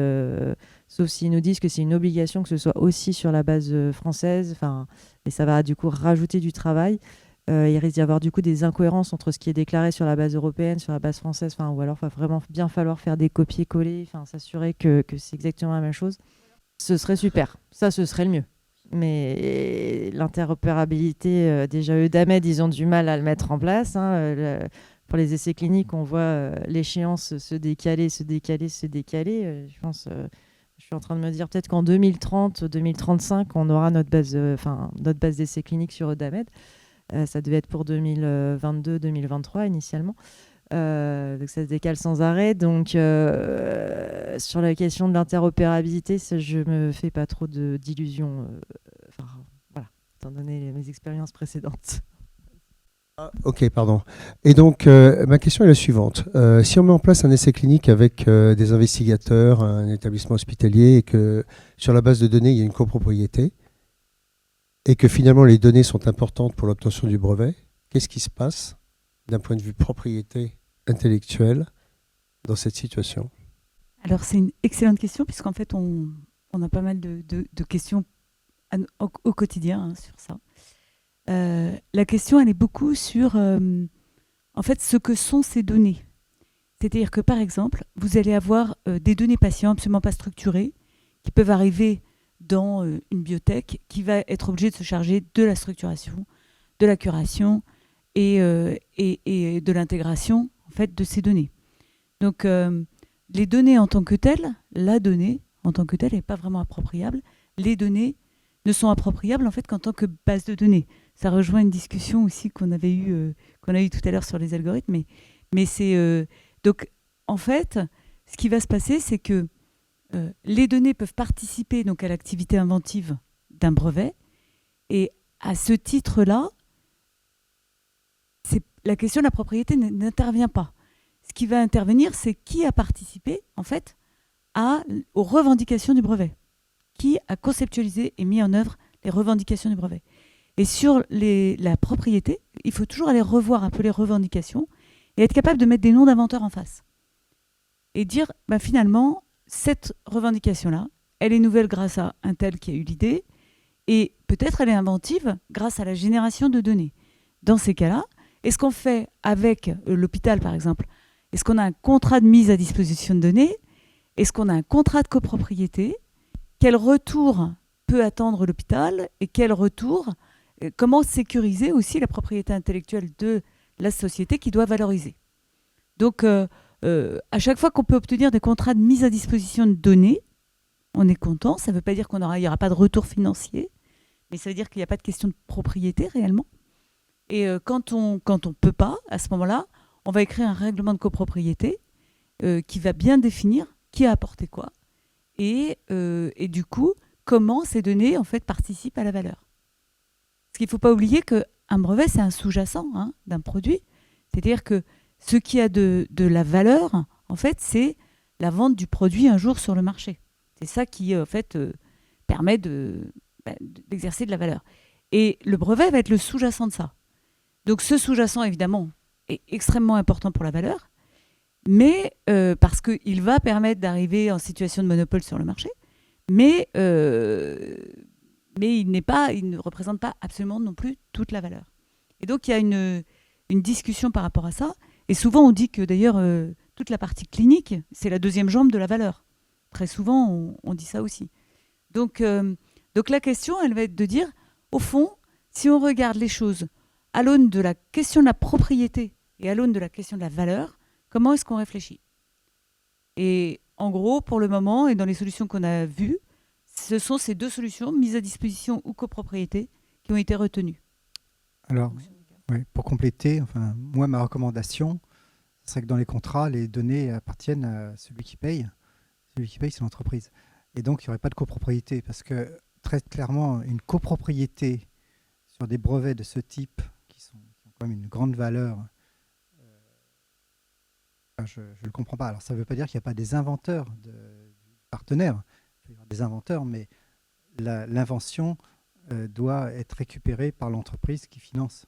sauf s'ils nous disent que c'est une obligation que ce soit aussi sur la base française. Et ça va du coup rajouter du travail. Il risque d'y avoir du coup des incohérences entre ce qui est déclaré sur la base européenne, sur la base française, ou alors il va vraiment bien falloir faire des copier-coller, s'assurer que c'est exactement la même chose. Ce serait super, ça ce serait le mieux. Mais l'interopérabilité, déjà EDAMED, ils ont du mal à le mettre en place. Pour les essais cliniques, on voit l'échéance se décaler. Je pense, je suis en train de me dire peut-être qu'en 2030, 2035, on aura notre base d'essais cliniques sur EDAMED. Ça devait être pour 2022-2023 initialement. Donc ça se décale sans arrêt. Donc sur la question de l'interopérabilité, je me fais pas trop d'illusions. Voilà, étant donné mes expériences précédentes. Ok, pardon. Et donc, ma question est la suivante. Si on met en place un essai clinique avec des investigateurs, un établissement hospitalier, et que sur la base de données, il y a une copropriété, et que finalement les données sont importantes pour l'obtention du brevet, qu'est-ce qui se passe d'un point de vue propriété intellectuelle dans cette situation ? Alors c'est une excellente question, puisqu'en fait on a pas mal de questions au quotidien sur ça. La question elle est beaucoup sur en fait ce que sont ces données. C'est-à-dire que par exemple, vous allez avoir des données patients absolument pas structurées qui peuvent arriver dans une biotech qui va être obligée de se charger de la structuration, de la curation et de l'intégration en fait, de ces données. Donc les données en tant que telles, la donnée en tant que telle n'est pas vraiment appropriable. Les données ne sont appropriables en fait qu'en tant que base de données. Ça rejoint une discussion aussi qu'on a eu tout à l'heure sur les algorithmes. Mais c'est donc en fait, ce qui va se passer, c'est que les données peuvent participer donc à l'activité inventive d'un brevet, et à ce titre-là, la question de la propriété n'intervient pas. Ce qui va intervenir, c'est qui a participé en fait aux revendications du brevet, qui a conceptualisé et mis en œuvre les revendications du brevet. Et sur la propriété, il faut toujours aller revoir un peu les revendications et être capable de mettre des noms d'inventeurs en face et dire finalement cette revendication-là, elle est nouvelle grâce à un tel qui a eu l'idée, et peut-être elle est inventive grâce à la génération de données. Dans ces cas-là, est-ce qu'on fait avec l'hôpital, par exemple, est-ce qu'on a un contrat de mise à disposition de données ? Est-ce qu'on a un contrat de copropriété ? Quel retour peut attendre l'hôpital ? Et quel retour, comment sécuriser aussi la propriété intellectuelle de la société qui doit valoriser ? Donc, à chaque fois qu'on peut obtenir des contrats de mise à disposition de données, on est content. Ça ne veut pas dire qu'il n'y aura pas de retour financier, mais ça veut dire qu'il n'y a pas de question de propriété réellement. Et quand on ne peut pas, à ce moment-là, on va écrire un règlement de copropriété qui va bien définir qui a apporté quoi et du coup, comment ces données en fait, participent à la valeur. Parce qu'il ne faut pas oublier qu'un brevet, c'est un sous-jacent d'un produit. C'est-à-dire que ce qui a de la valeur, en fait, c'est la vente du produit un jour sur le marché. C'est ça qui, en fait, permet d'exercer de la valeur. Et le brevet va être le sous-jacent de ça. Donc ce sous-jacent, évidemment, est extrêmement important pour la valeur, mais parce qu'il va permettre d'arriver en situation de monopole sur le marché, mais il ne représente pas absolument non plus toute la valeur. Et donc il y a une discussion par rapport à ça, et souvent on dit que d'ailleurs toute la partie clinique, c'est la deuxième jambe de la valeur. Très souvent on dit ça aussi. Donc la question, elle va être de dire, au fond, si on regarde les choses à l'aune de la question de la propriété et à l'aune de la question de la valeur, comment est-ce qu'on réfléchit ? Et en gros, pour le moment, et dans les solutions qu'on a vues, ce sont ces deux solutions, mise à disposition ou copropriété, qui ont été retenues. Alors, oui, pour compléter, enfin, moi, ma recommandation, ce serait que dans les contrats, les données appartiennent à celui qui paye. Celui qui paye, c'est l'entreprise. Et donc, il n'y aurait pas de copropriété, parce que très clairement, une copropriété sur des brevets de ce type, qui ont quand même une grande valeur, je ne le comprends pas. Alors, ça ne veut pas dire qu'il n'y a pas des inventeurs, du partenaire. Il peut y avoir des inventeurs, mais l'invention doit être récupérée par l'entreprise qui finance.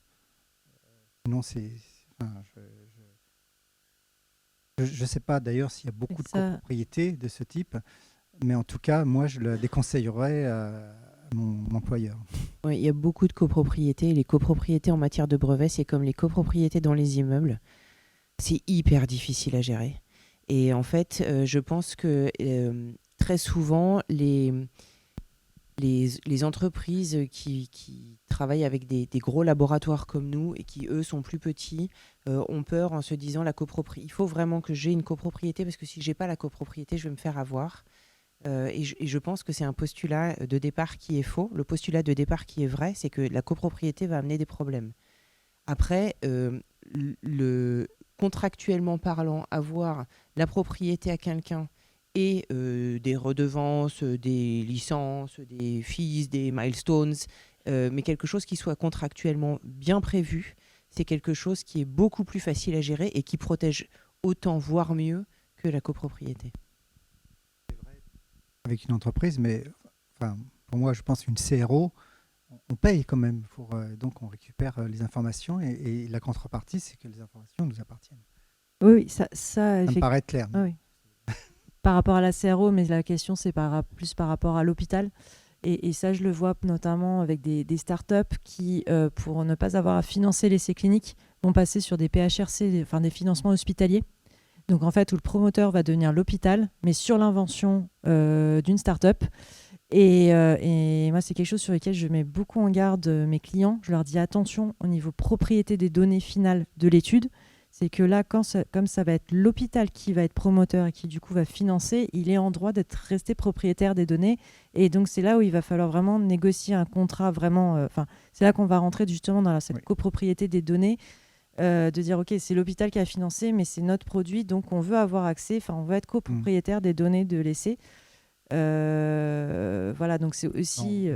Sinon, je ne sais pas d'ailleurs s'il y a beaucoup de copropriétés de ce type, mais en tout cas, moi, je le déconseillerais à mon employeur. Oui, il y a beaucoup de copropriétés. Les copropriétés en matière de brevets, c'est comme les copropriétés dans les immeubles. C'est hyper difficile à gérer. Et en fait, je pense que très souvent, les entreprises qui travaillent avec des gros laboratoires comme nous et qui, eux, sont plus petits, ont peur en se disant il faut vraiment que j'ai une copropriété parce que si je n'ai pas la copropriété, je vais me faire avoir. Et je pense que c'est un postulat de départ qui est faux. Le postulat de départ qui est vrai, c'est que la copropriété va amener des problèmes. Après, contractuellement parlant, avoir la propriété à quelqu'un et des redevances, des licences, des fees, des milestones, mais quelque chose qui soit contractuellement bien prévu, c'est quelque chose qui est beaucoup plus facile à gérer et qui protège autant, voire mieux, que la copropriété. Avec une entreprise, mais enfin, pour moi, je pense qu'une CRO, on paye quand même. Donc, on récupère les informations et la contrepartie, c'est que les informations nous appartiennent. Oui, ça me paraît clair. Oui. Par rapport à la CRO, mais la question, c'est plus par rapport à l'hôpital. Et ça, je le vois notamment avec des startups qui, pour ne pas avoir à financer l'essai clinique, vont passer sur des PHRC, enfin des financements hospitaliers. Donc en fait, où le promoteur va devenir l'hôpital, mais sur l'invention d'une start-up. Et moi, c'est quelque chose sur lequel je mets beaucoup en garde mes clients. Je leur dis attention au niveau propriété des données finales de l'étude. C'est que là, comme ça va être l'hôpital qui va être promoteur et qui du coup va financer, il est en droit d'être resté propriétaire des données. Et donc c'est là où il va falloir vraiment négocier un contrat vraiment. C'est là qu'on va rentrer justement dans cette copropriété des données. De dire ok, c'est l'hôpital qui a financé, mais c'est notre produit, donc on veut avoir accès, on veut être copropriétaire des données de l'essai. Voilà, donc c'est aussi.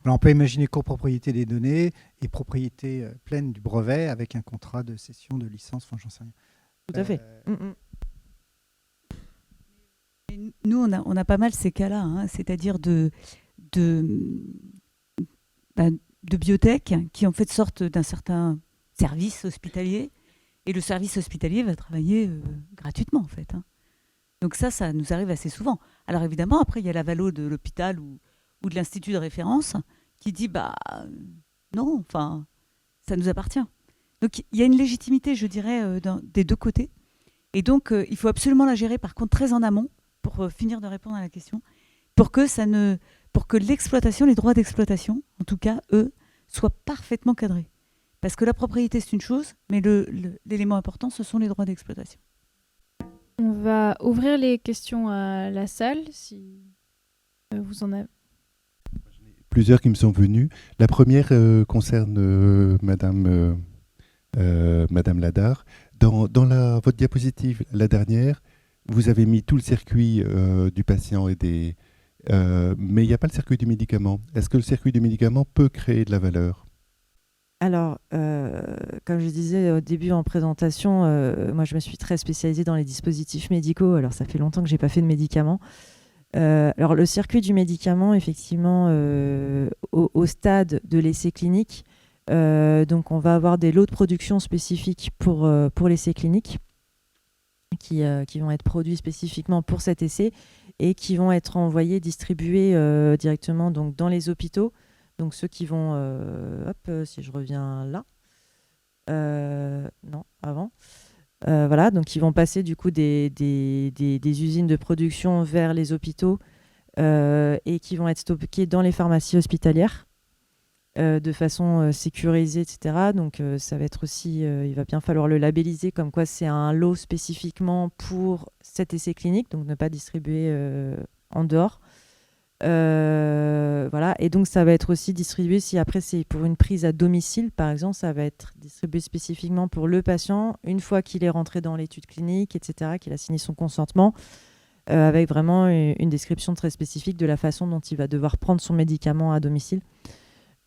On peut imaginer copropriété des données et propriété pleine du brevet avec un contrat de cession de licence, j'en sais rien. Tout à fait. Et nous, on a pas mal ces cas-là, hein, c'est-à-dire de biotech qui en fait sortent d'un certain service hospitalier, et le service hospitalier va travailler gratuitement en fait. Hein. Donc ça nous arrive assez souvent. Alors évidemment, après, il y a la valo de l'hôpital ou de l'institut de référence qui dit non, ça nous appartient. Donc il y a une légitimité, je dirais, des deux côtés. Et donc il faut absolument la gérer par contre très en amont pour finir de répondre à la question, pour que l'exploitation, les droits d'exploitation, en tout cas, eux, soient parfaitement cadrés. Parce que la propriété, c'est une chose, mais l'élément important, ce sont les droits d'exploitation. On va ouvrir les questions à la salle, si vous en avez. Plusieurs qui me sont venues. La première concerne Madame Ladard. Dans votre diapositive, la dernière, vous avez mis tout le circuit du patient mais il n'y a pas le circuit du médicament. Est-ce que le circuit du médicament peut créer de la valeur ? Alors, comme je disais au début en présentation, moi je me suis très spécialisée dans les dispositifs médicaux. Alors ça fait longtemps que je n'ai pas fait de médicaments. Alors le circuit du médicament, effectivement, au stade de l'essai clinique, Donc on va avoir des lots de production spécifiques pour l'essai clinique qui vont être produits spécifiquement pour cet essai et qui vont être envoyés, distribués directement donc, dans les hôpitaux. Donc ceux qui vont... si je reviens là. Non, avant. Voilà, donc ils vont passer du coup des usines de production vers les hôpitaux et qui vont être stockés dans les pharmacies hospitalières de façon sécurisée, etc. Donc ça va être aussi, il va bien falloir le labelliser comme quoi c'est un lot spécifiquement pour cet essai clinique, donc ne pas distribuer en dehors. Voilà, et donc ça va être aussi distribué si après c'est pour une prise à domicile, par exemple, ça va être distribué spécifiquement pour le patient une fois qu'il est rentré dans l'étude clinique, etc., qu'il a signé son consentement, avec vraiment une description très spécifique de la façon dont il va devoir prendre son médicament à domicile.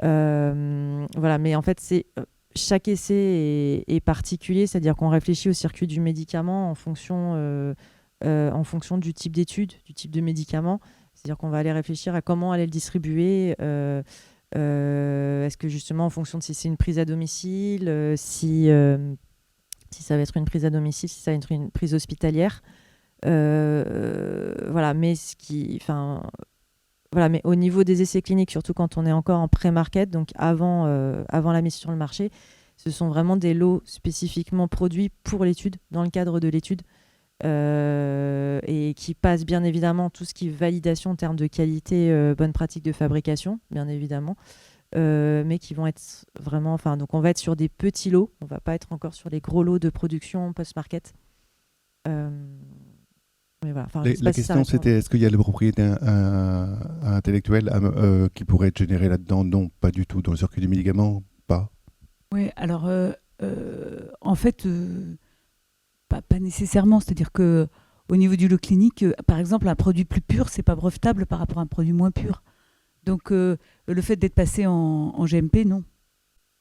Voilà, mais en fait, chaque essai est particulier, c'est-à-dire qu'on réfléchit au circuit du médicament en fonction du type d'étude, du type de médicament. C'est-à-dire qu'on va aller réfléchir à comment aller le distribuer. Est-ce que justement, en fonction de si c'est une prise à domicile, si ça va être une prise à domicile, si ça va être une prise hospitalière. Voilà, mais voilà, mais au niveau des essais cliniques, surtout quand on est encore en pré-market, donc avant la mise sur le marché, ce sont vraiment des lots spécifiquement produits pour l'étude, dans le cadre de l'étude. Et qui passe bien évidemment tout ce qui est validation en termes de qualité, bonne pratique de fabrication, bien évidemment, mais qui vont être vraiment, donc on va être sur des petits lots, on va pas être encore sur les gros lots de production post-market. Mais voilà, la question c'était est-ce qu'il y a le propriété intellectuelle qui pourrait être générée là-dedans? Non, pas du tout. Dans le circuit du médicament, pas. Oui, alors en fait. Pas nécessairement, c'est-à-dire que au niveau du lot clinique, par exemple, un produit plus pur, c'est pas brevetable par rapport à un produit moins pur. Donc, le fait d'être passé en GMP, non.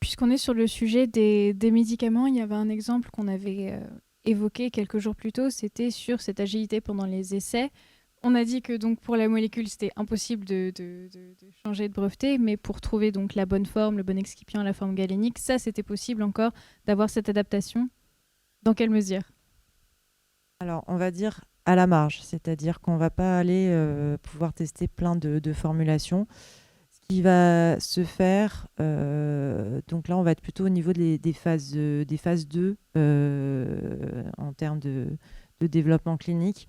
Puisqu'on est sur le sujet des médicaments, il y avait un exemple qu'on avait évoqué quelques jours plus tôt, c'était sur cette agilité pendant les essais. On a dit que donc pour la molécule, c'était impossible de changer de breveté, mais pour trouver donc la bonne forme, le bon excipient, la forme galénique, ça, c'était possible encore d'avoir cette adaptation. Dans quelle mesure ? Alors, on va dire à la marge, c'est-à-dire qu'on ne va pas aller pouvoir tester plein de formulations. Ce qui va se faire, donc là, on va être plutôt au niveau des phases 2 en termes de développement clinique.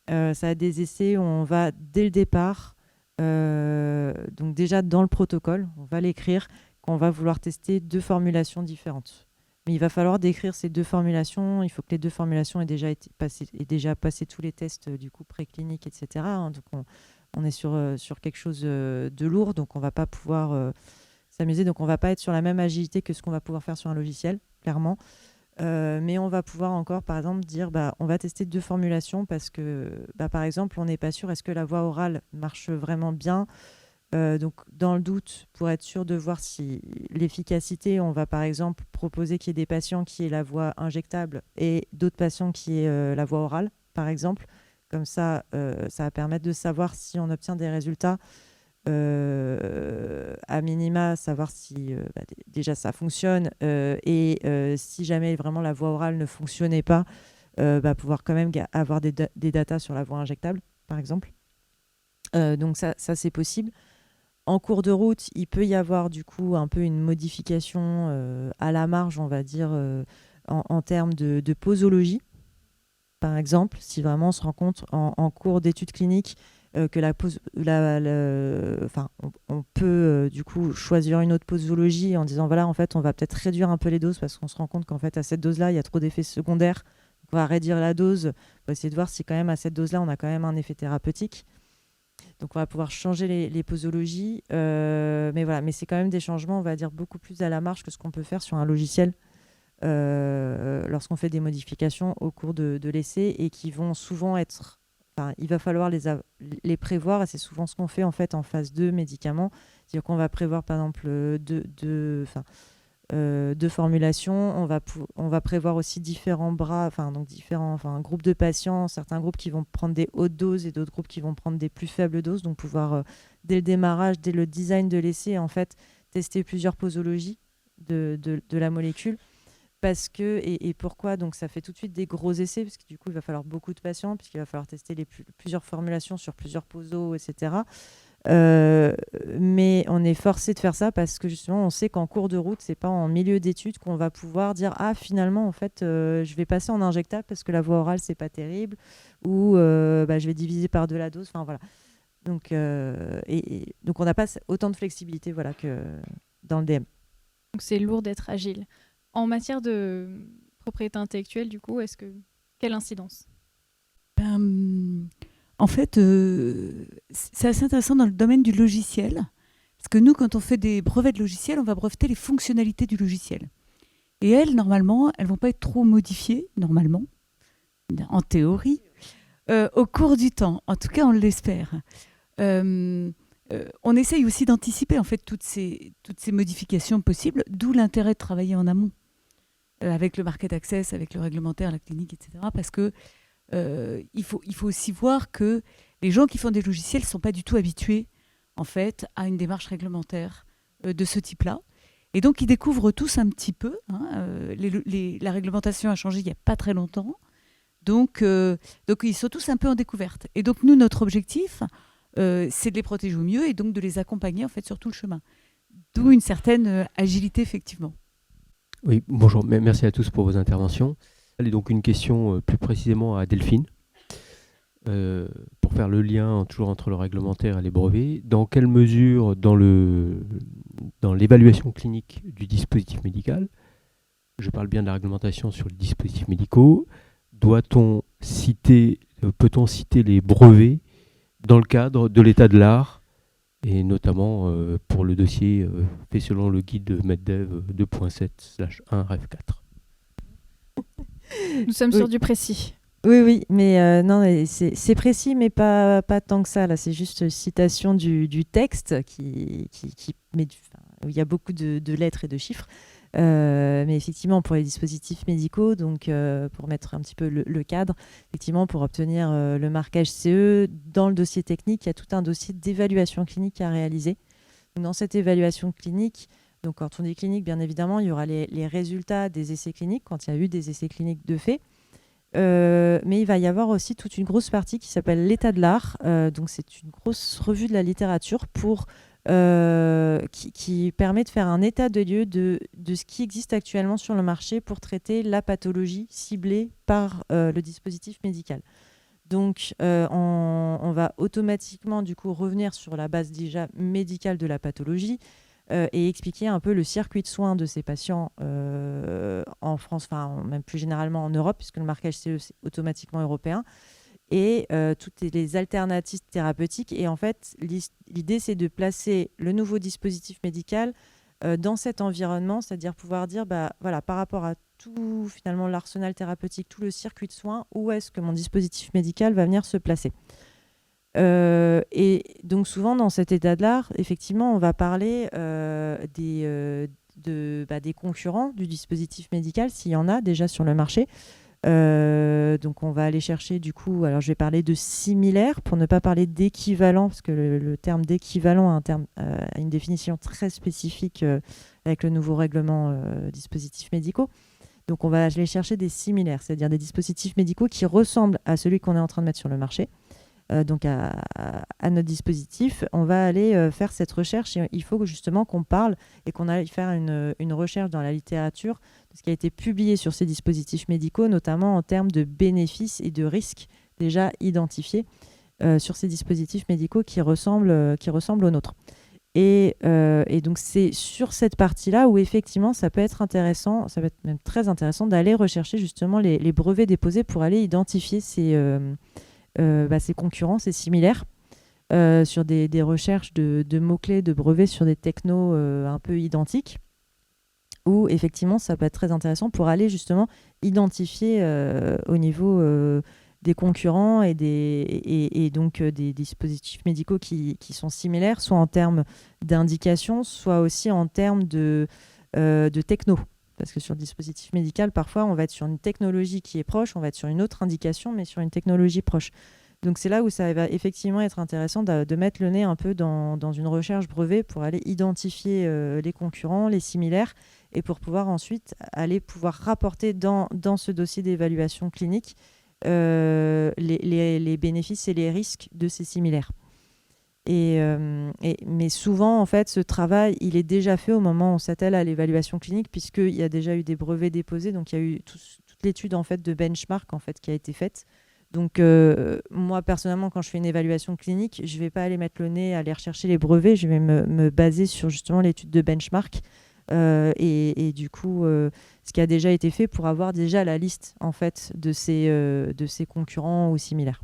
Ça va être des essais où on va, dès le départ, donc déjà dans le protocole, on va l'écrire, qu'on va vouloir tester 2 formulations différentes. Mais il va falloir décrire ces 2 formulations. Il faut que les 2 formulations aient déjà passé tous les tests du coup précliniques, etc. Donc on est sur quelque chose de lourd, donc on ne va pas pouvoir s'amuser. Donc on ne va pas être sur la même agilité que ce qu'on va pouvoir faire sur un logiciel, clairement. Mais on va pouvoir encore, par exemple, dire on va tester 2 formulations parce que, par exemple, on n'est pas sûr, est-ce que la voie orale marche vraiment bien ? Donc, dans le doute, pour être sûr de voir si l'efficacité, on va par exemple proposer qu'il y ait des patients qui aient la voie injectable et d'autres patients qui aient la voie orale, par exemple. Comme ça, ça va permettre de savoir si on obtient des résultats à minima, savoir si déjà ça fonctionne et si jamais vraiment la voie orale ne fonctionnait pas, pouvoir quand même avoir des datas sur la voie injectable, par exemple. Donc ça c'est possible. En cours de route, il peut y avoir du coup un peu une modification à la marge, on va dire, en termes de posologie. Par exemple, si vraiment on se rend compte en cours d'études cliniques que on peut du coup choisir une autre posologie en disant voilà, en fait, on va peut-être réduire un peu les doses parce qu'on se rend compte qu'en fait, à cette dose-là, il y a trop d'effets secondaires. Donc, on va réduire la dose pour essayer de voir si quand même à cette dose-là, on a quand même un effet thérapeutique. Donc, on va pouvoir changer les posologies. Mais voilà, mais c'est quand même des changements, on va dire, beaucoup plus à la marge que ce qu'on peut faire sur un logiciel lorsqu'on fait des modifications au cours de l'essai et qui vont souvent être... il va falloir les prévoir et c'est souvent ce qu'on fait en fait en phase 2 médicaments. C'est-à-dire qu'on va prévoir par exemple deux formulations. On va prévoir aussi différents différents groupes de patients, certains groupes qui vont prendre des hautes doses et d'autres groupes qui vont prendre des plus faibles doses. Donc pouvoir, dès le démarrage, dès le design de l'essai, en fait, tester plusieurs posologies de la molécule. Parce que, et pourquoi donc ça fait tout de suite des gros essais, parce que du coup il va falloir beaucoup de patients, puisqu'il va falloir tester plusieurs formulations sur plusieurs posos, etc. Mais on est forcé de faire ça parce que justement on sait qu'en cours de route, c'est pas en milieu d'études qu'on va pouvoir dire finalement en fait je vais passer en injectable parce que la voie orale c'est pas terrible, ou je vais diviser par 2 la dose, enfin voilà. Donc, donc on n'a pas autant de flexibilité voilà, que dans le DM. Donc c'est lourd d'être agile. En matière de propriété intellectuelle, du coup, quelle incidence? En fait, c'est assez intéressant dans le domaine du logiciel, parce que nous, quand on fait des brevets de logiciel, on va breveter les fonctionnalités du logiciel. Et elles, normalement, elles ne vont pas être trop modifiées, normalement, en théorie, au cours du temps. En tout cas, on l'espère. On essaye aussi d'anticiper en fait toutes ces modifications possibles, d'où l'intérêt de travailler en amont avec le market access, avec le réglementaire, la clinique, etc. Parce que il faut aussi voir que les gens qui font des logiciels ne sont pas du tout habitués en fait à une démarche réglementaire de ce type-là. Et donc ils découvrent tous un petit peu. La réglementation a changé il n'y a pas très longtemps. Donc ils sont tous un peu en découverte. Et donc nous, notre objectif, c'est de les protéger au mieux et donc de les accompagner en fait sur tout le chemin. D'où une certaine agilité, effectivement. Oui, bonjour, merci à tous pour vos interventions. Et donc une question plus précisément à Delphine, pour faire le lien toujours entre le réglementaire et les brevets. Dans quelle mesure, dans l'évaluation clinique du dispositif médical, je parle bien de la réglementation sur les dispositifs médicaux, peut-on citer les brevets dans le cadre de l'état de l'art, et notamment pour le dossier fait selon le guide MedDev 2.7/1 Ref 4. Nous sommes sur du précis. Oui, mais non, c'est précis, mais pas tant que ça. Là, c'est juste citation du texte où il y a beaucoup de lettres et de chiffres. Mais effectivement, pour les dispositifs médicaux, donc pour mettre un petit peu le cadre, effectivement, pour obtenir le marquage CE, dans le dossier technique, il y a tout un dossier d'évaluation clinique à réaliser. Donc, dans cette évaluation clinique, donc quand on dit clinique, bien évidemment, il y aura les résultats des essais cliniques, quand il y a eu des essais cliniques de fait. Mais il va y avoir aussi toute une grosse partie qui s'appelle l'état de l'art. Donc c'est une grosse revue de la littérature qui permet de faire un état de lieu de ce qui existe actuellement sur le marché pour traiter la pathologie ciblée par le dispositif médical. Donc on va automatiquement du coup revenir sur la base déjà médicale de la pathologie, et expliquer un peu le circuit de soins de ces patients en France, enfin même plus généralement en Europe, puisque le marquage CE c'est automatiquement européen, et toutes les alternatives thérapeutiques. Et en fait, l'idée c'est de placer le nouveau dispositif médical dans cet environnement, c'est-à-dire pouvoir dire, voilà, par rapport à tout finalement l'arsenal thérapeutique, tout le circuit de soins, où est-ce que mon dispositif médical va venir se placer. Et donc souvent dans cet état de l'art, effectivement, on va parler des concurrents du dispositif médical, s'il y en a déjà sur le marché. Donc on va aller chercher du coup, alors je vais parler de similaire pour ne pas parler d'équivalent, parce que le terme d'équivalent a une définition très spécifique avec le nouveau règlement dispositifs médicaux. Donc on va aller chercher des similaires, c'est-à-dire des dispositifs médicaux qui ressemblent à celui qu'on est en train de mettre sur le marché. Donc à notre dispositif, on va aller faire cette recherche, et il faut justement qu'on parle et qu'on aille faire une recherche dans la littérature de ce qui a été publié sur ces dispositifs médicaux, notamment en termes de bénéfices et de risques déjà identifiés sur ces dispositifs médicaux qui ressemblent aux nôtres. Et donc c'est sur cette partie-là où effectivement ça peut être intéressant, ça peut être même très intéressant d'aller rechercher justement les brevets déposés pour aller identifier ces concurrents, ces similaires, sur des recherches de mots-clés, de brevets sur des technos un peu identiques, où effectivement ça peut être très intéressant pour aller justement identifier au niveau des concurrents et donc des dispositifs médicaux qui sont similaires, soit en termes d'indication, soit aussi en termes de techno. Parce que sur le dispositif médical, parfois, on va être sur une technologie qui est proche, on va être sur une autre indication, mais sur une technologie proche. Donc c'est là où ça va effectivement être intéressant de mettre le nez un peu dans une recherche brevet pour aller identifier les concurrents, les similaires, et pour pouvoir ensuite pouvoir rapporter dans ce dossier d'évaluation clinique les bénéfices et les risques de ces similaires. Mais souvent, en fait, ce travail, il est déjà fait au moment où on s'attelle à l'évaluation clinique, puisqu'il y a déjà eu des brevets déposés, donc il y a eu toute l'étude en fait, de benchmark en fait, qui a été faite. Donc moi, personnellement, quand je fais une évaluation clinique, je ne vais pas aller mettre le nez, aller rechercher les brevets, je vais me baser sur justement l'étude de benchmark et du coup, ce qui a déjà été fait pour avoir déjà la liste en fait, de ces concurrents ou similaires.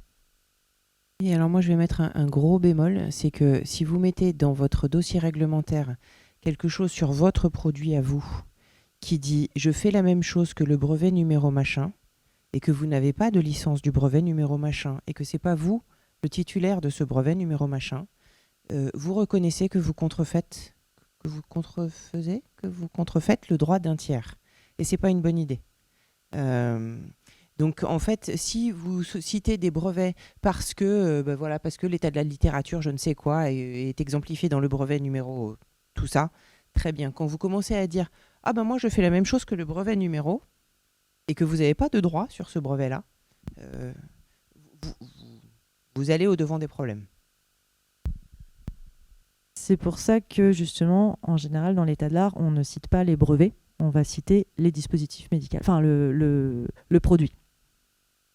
Et alors moi je vais mettre un gros bémol, c'est que si vous mettez dans votre dossier réglementaire quelque chose sur votre produit à vous qui dit je fais la même chose que le brevet numéro machin et que vous n'avez pas de licence du brevet numéro machin et que c'est pas vous le titulaire de ce brevet numéro machin, vous reconnaissez que vous contrefaites le droit d'un tiers et c'est pas une bonne idée. Donc en fait, si vous citez des brevets parce que l'état de la littérature, je ne sais quoi, est exemplifié dans le brevet numéro tout ça, très bien. Quand vous commencez à dire ah ben moi je fais la même chose que le brevet numéro et que vous n'avez pas de droit sur ce brevet-là, vous allez au-devant des problèmes. C'est pour ça que justement, en général, dans l'état de l'art, on ne cite pas les brevets, on va citer les dispositifs médicaux, enfin le produit.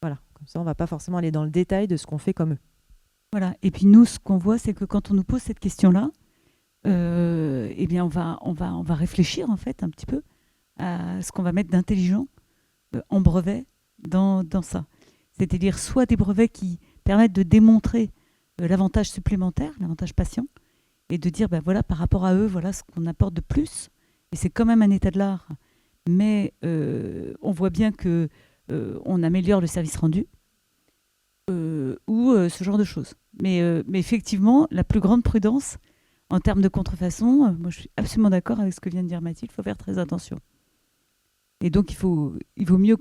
Voilà, comme ça on ne va pas forcément aller dans le détail de ce qu'on fait comme eux. Voilà, et puis nous, ce qu'on voit, c'est que quand on nous pose cette question-là, eh bien on va réfléchir en fait un petit peu à ce qu'on va mettre d'intelligent en brevet dans ça. C'est-à-dire soit des brevets qui permettent de démontrer l'avantage supplémentaire, l'avantage patient, et de dire, ben voilà, par rapport à eux, voilà ce qu'on apporte de plus. Et c'est quand même un état de l'art, mais on voit bien que on améliore le service rendu ou ce genre de choses. Mais effectivement, la plus grande prudence en termes de contrefaçon, moi je suis absolument d'accord avec ce que vient de dire Mathilde, il faut faire très attention. Et donc il vaut mieux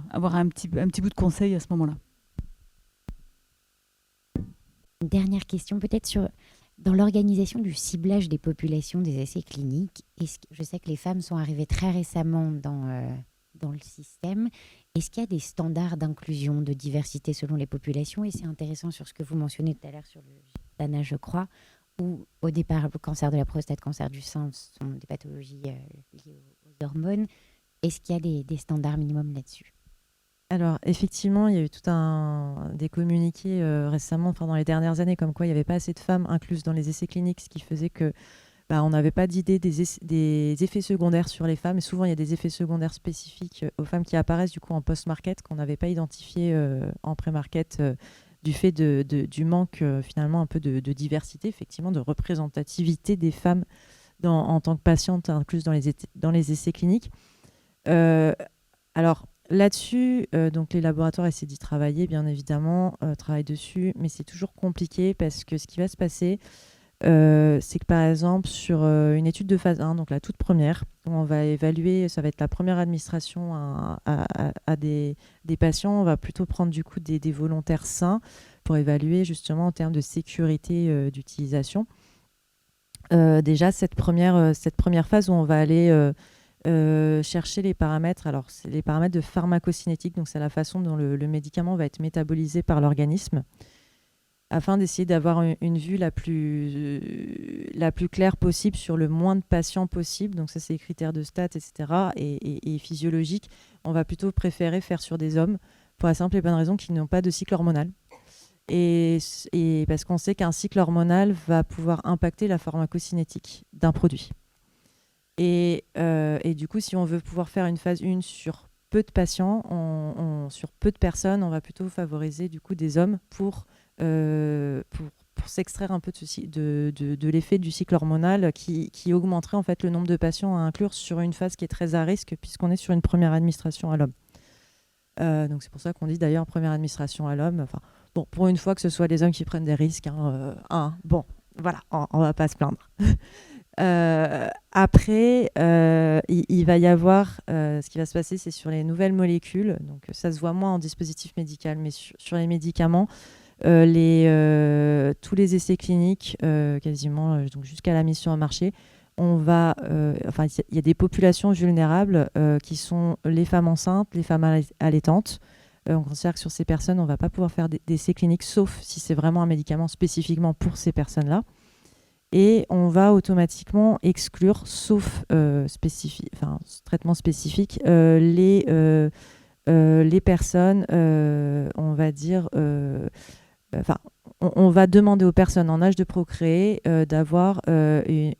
avoir un petit bout de conseil à ce moment-là. Une dernière question peut-être dans l'organisation du ciblage des populations des essais cliniques. Je sais que les femmes sont arrivées très récemment dans le système. Est-ce qu'il y a des standards d'inclusion, de diversité selon les populations? Et c'est intéressant sur ce que vous mentionnez tout à l'heure sur le GIPANA, je crois, où au départ, le cancer de la prostate, cancer du sein sont des pathologies liées aux hormones. Est-ce qu'il y a des standards minimums là-dessus? Alors, effectivement, il y a eu des communiqués récemment, dans les dernières années, comme quoi il n'y avait pas assez de femmes incluses dans les essais cliniques, ce qui faisait que on n'avait pas d'idée des effets secondaires sur les femmes. Et souvent, il y a des effets secondaires spécifiques aux femmes qui apparaissent du coup en post-market, qu'on n'avait pas identifié en pré-market, du fait du manque finalement un peu de diversité, effectivement, de représentativité des femmes en tant que patientes incluses dans les essais cliniques. Alors, là-dessus, donc les laboratoires essaient d'y travailler, bien évidemment, travaillent dessus, mais c'est toujours compliqué parce que ce qui va se passer, c'est que par exemple, sur une étude de phase 1, donc la toute première, où on va évaluer, ça va être la première administration à des patients, on va plutôt prendre du coup des volontaires sains pour évaluer justement en termes de sécurité d'utilisation. Déjà, cette première phase où on va aller chercher les paramètres, alors c'est les paramètres de pharmacocinétique, donc c'est la façon dont le médicament va être métabolisé par l'organisme, afin d'essayer d'avoir une vue la plus claire possible sur le moins de patients possible. Donc ça, c'est les critères de stats, etc. Et physiologique, on va plutôt préférer faire sur des hommes pour la simple et bonne raison qu'ils n'ont pas de cycle hormonal. Et parce qu'on sait qu'un cycle hormonal va pouvoir impacter la pharmacocinétique d'un produit. Et du coup, si on veut pouvoir faire une phase 1 sur peu de patients, sur peu de personnes, on va plutôt favoriser du coup des hommes pour s'extraire un peu de l'effet du cycle hormonal qui augmenterait en fait le nombre de patients à inclure sur une phase qui est très à risque puisqu'on est sur une première administration à l'homme. Donc c'est pour ça qu'on dit d'ailleurs première administration à l'homme. Enfin, bon, pour une fois que ce soit les hommes qui prennent des risques, bon, voilà, on va pas se plaindre. Après, il va y avoir, ce qui va se passer, c'est sur les nouvelles molécules. Donc ça se voit moins en dispositif médical, mais sur les médicaments, tous les essais cliniques, quasiment donc jusqu'à la mise sur le marché, il y a des populations vulnérables qui sont les femmes enceintes, les femmes allaitantes. On considère que sur ces personnes, on ne va pas pouvoir faire d'essais cliniques, sauf si c'est vraiment un médicament spécifiquement pour ces personnes-là. Et on va automatiquement exclure, sauf traitement spécifique, les personnes, on va dire... on va demander aux personnes en âge de procréer d'avoir une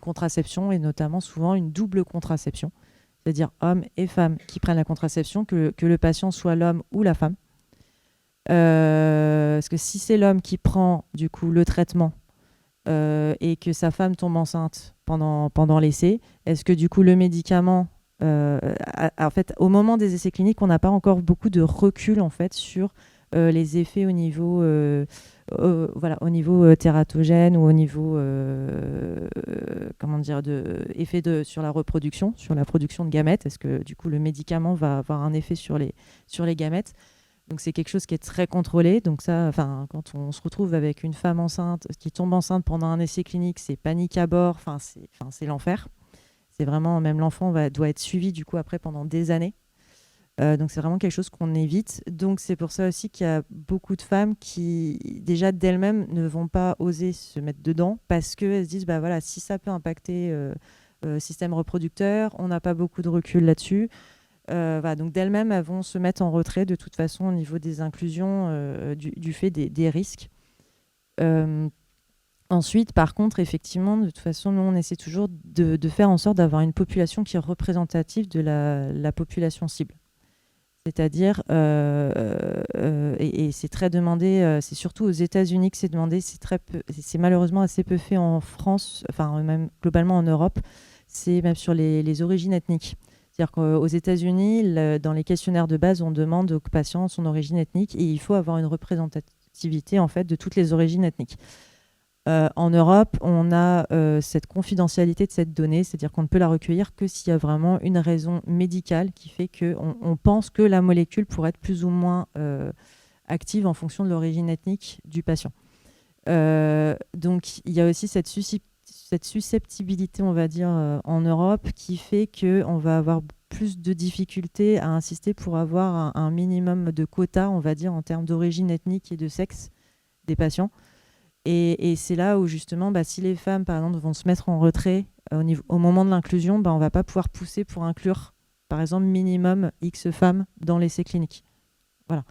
contraception, et notamment souvent une double contraception, c'est-à-dire hommes et femmes qui prennent la contraception, que le patient soit l'homme ou la femme. Parce que si c'est l'homme qui prend du coup le traitement et que sa femme tombe enceinte pendant l'essai, est-ce que du coup le médicament... en fait, au moment des essais cliniques, on n'a pas encore beaucoup de recul en fait sur les effets au niveau tératogène ou au niveau sur la reproduction, sur la production de gamètes. Est-ce que du coup le médicament va avoir un effet sur les gamètes? Donc c'est quelque chose qui est très contrôlé. Donc ça, quand on se retrouve avec une femme enceinte qui tombe enceinte pendant un essai clinique, c'est panique à bord. C'est l'enfer. C'est vraiment, même l'enfant doit être suivi du coup après pendant des années. Donc c'est vraiment quelque chose qu'on évite. Donc c'est pour ça aussi qu'il y a beaucoup de femmes qui déjà d'elles-mêmes ne vont pas oser se mettre dedans, parce qu'elles se disent si ça peut impacter le système reproducteur, on n'a pas beaucoup de recul là-dessus. Donc d'elles-mêmes, elles vont se mettre en retrait de toute façon au niveau des inclusions du fait des risques. Ensuite, par contre, effectivement, de toute façon, nous, on essaie toujours de faire en sorte d'avoir une population qui est représentative de la population cible. C'est-à-dire, et c'est très demandé, c'est surtout aux États-Unis que c'est demandé, c'est malheureusement assez peu fait en France, même globalement en Europe, c'est même sur les origines ethniques. C'est-à-dire qu'aux États-Unis, dans les questionnaires de base, on demande aux patients son origine ethnique, et il faut avoir une représentativité en fait, de toutes les origines ethniques. En Europe, on a cette confidentialité de cette donnée, c'est-à-dire qu'on ne peut la recueillir que s'il y a vraiment une raison médicale qui fait qu'on pense que la molécule pourrait être plus ou moins active en fonction de l'origine ethnique du patient. Donc, il y a aussi cette susceptibilité, on va dire, en Europe, qui fait qu'on va avoir plus de difficultés à insister pour avoir un minimum de quota, on va dire, en termes d'origine ethnique et de sexe des patients. Et c'est là où justement, si les femmes, par exemple, vont se mettre en retrait au moment de l'inclusion, on ne va pas pouvoir pousser pour inclure, par exemple, minimum X femmes dans l'essai clinique. Voilà.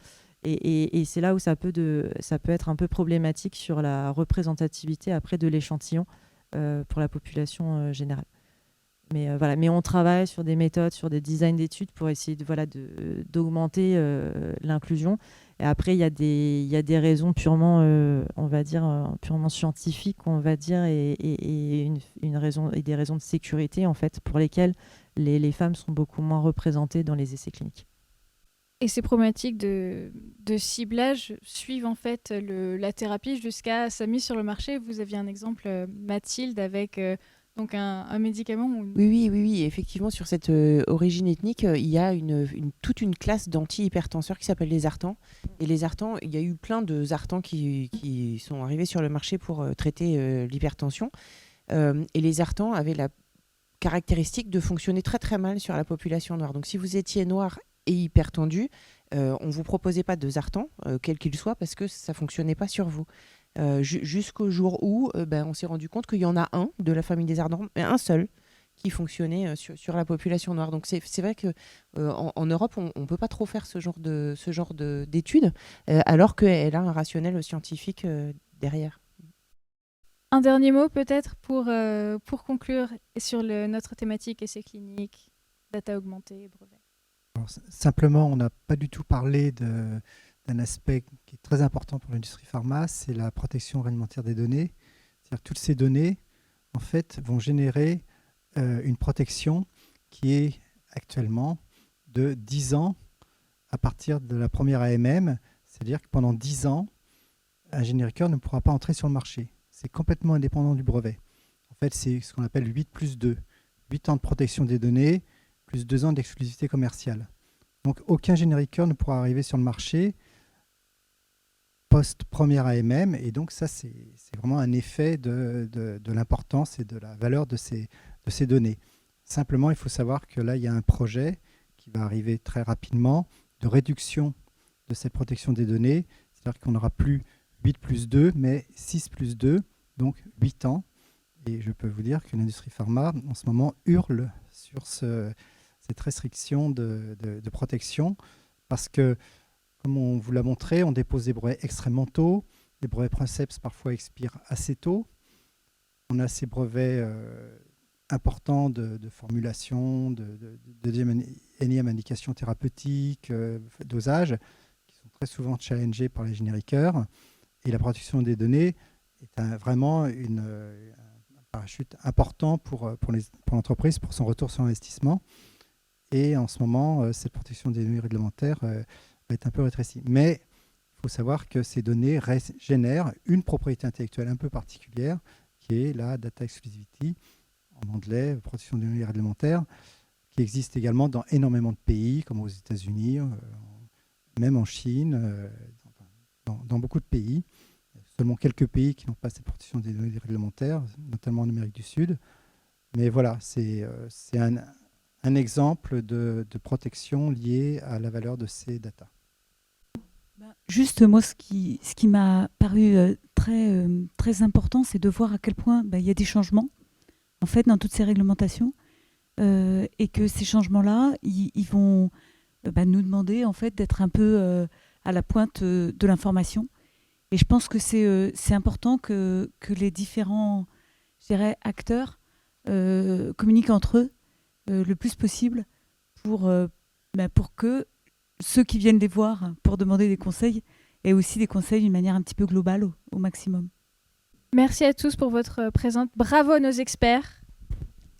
Et c'est là où ça peut être un peu problématique sur la représentativité après de l'échantillon pour la population générale. Mais on travaille sur des méthodes, sur des designs d'études pour essayer d'augmenter l'inclusion. Et après, il y a des raisons purement, on va dire, purement scientifiques, on va dire, et des raisons de sécurité, en fait, pour lesquelles les femmes sont beaucoup moins représentées dans les essais cliniques. Et ces problématiques de ciblage suivent en fait la thérapie jusqu'à sa mise sur le marché. Vous aviez un exemple, Mathilde, avec donc un médicament Oui, effectivement, sur cette origine ethnique, il y a toute une classe d'anti-hypertenseurs qui s'appelle les Zartans. Et les Zartans, il y a eu plein de Zartans qui sont arrivés sur le marché pour traiter l'hypertension. Et les Zartans avaient la caractéristique de fonctionner très très mal sur la population noire. Donc si vous étiez noir et hypertendu, on ne vous proposait pas de Zartan, quel qu'il soit, parce que ça ne fonctionnait pas sur vous. Jusqu'au jour où on s'est rendu compte qu'il y en a un de la famille des Zartans, mais un seul, qui fonctionnait sur la population noire. Donc c'est vrai qu'en Europe, on ne peut pas trop faire ce genre d'études, alors qu'elle a un rationnel scientifique derrière. Un dernier mot peut-être pour conclure sur notre thématique essais cliniques, data augmentée, brevets. Alors, simplement, on n'a pas du tout parlé d'un aspect qui est très important pour l'industrie pharma, c'est la protection réglementaire des données. C'est-à-dire que toutes ces données, en fait, vont générer une protection qui est actuellement de 10 ans à partir de la première AMM. C'est-à-dire que pendant 10 ans, un génériqueur ne pourra pas entrer sur le marché. C'est complètement indépendant du brevet. En fait, c'est ce qu'on appelle 8+2. 8 ans de protection des données, plus 2 ans d'exclusivité commerciale. Donc, aucun génériqueur ne pourra arriver sur le marché post-première AMM. Et donc ça, c'est vraiment un effet de l'importance et de la valeur de ces données. Simplement, il faut savoir que là, il y a un projet qui va arriver très rapidement de réduction de cette protection des données. C'est-à-dire qu'on n'aura plus 8 plus 2, mais 6 plus 2, donc 8 ans. Et je peux vous dire que l'industrie pharma, en ce moment, hurle sur cette restriction de protection, parce que, comme on vous l'a montré, on dépose des brevets extrêmement tôt. Les brevets Princeps parfois expirent assez tôt. On a ces brevets importants de formulation, de énième indication thérapeutique, dosage, qui sont très souvent challengés par les génériqueurs. Et la protection des données est vraiment un parachute important pour l'entreprise, pour son retour sur investissement. Et en ce moment, cette protection des données réglementaires va être un peu rétrécie. Mais il faut savoir que ces données génèrent une propriété intellectuelle un peu particulière, qui est la data exclusivity, en anglais, protection des données réglementaires, qui existe également dans énormément de pays, comme aux États-Unis, même en Chine, dans beaucoup de pays. Il y a seulement quelques pays qui n'ont pas cette protection des données réglementaires, notamment en Amérique du Sud. Mais voilà, c'est un exemple de protection liée à la valeur de ces datas. Juste, moi, ce qui m'a paru très important, c'est de voir à quel point il y a des changements en fait, dans toutes ces réglementations, et que ces changements-là, ils vont nous demander en fait, d'être un peu à la pointe de l'information. Et je pense que c'est important que les différents, je dirais, acteurs communiquent entre eux le plus possible pour que ceux qui viennent les voir pour demander des conseils aient aussi des conseils d'une manière un petit peu globale au maximum. Merci à tous pour votre présence. Bravo à nos experts.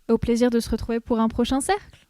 Au plaisir de se retrouver pour un prochain cercle.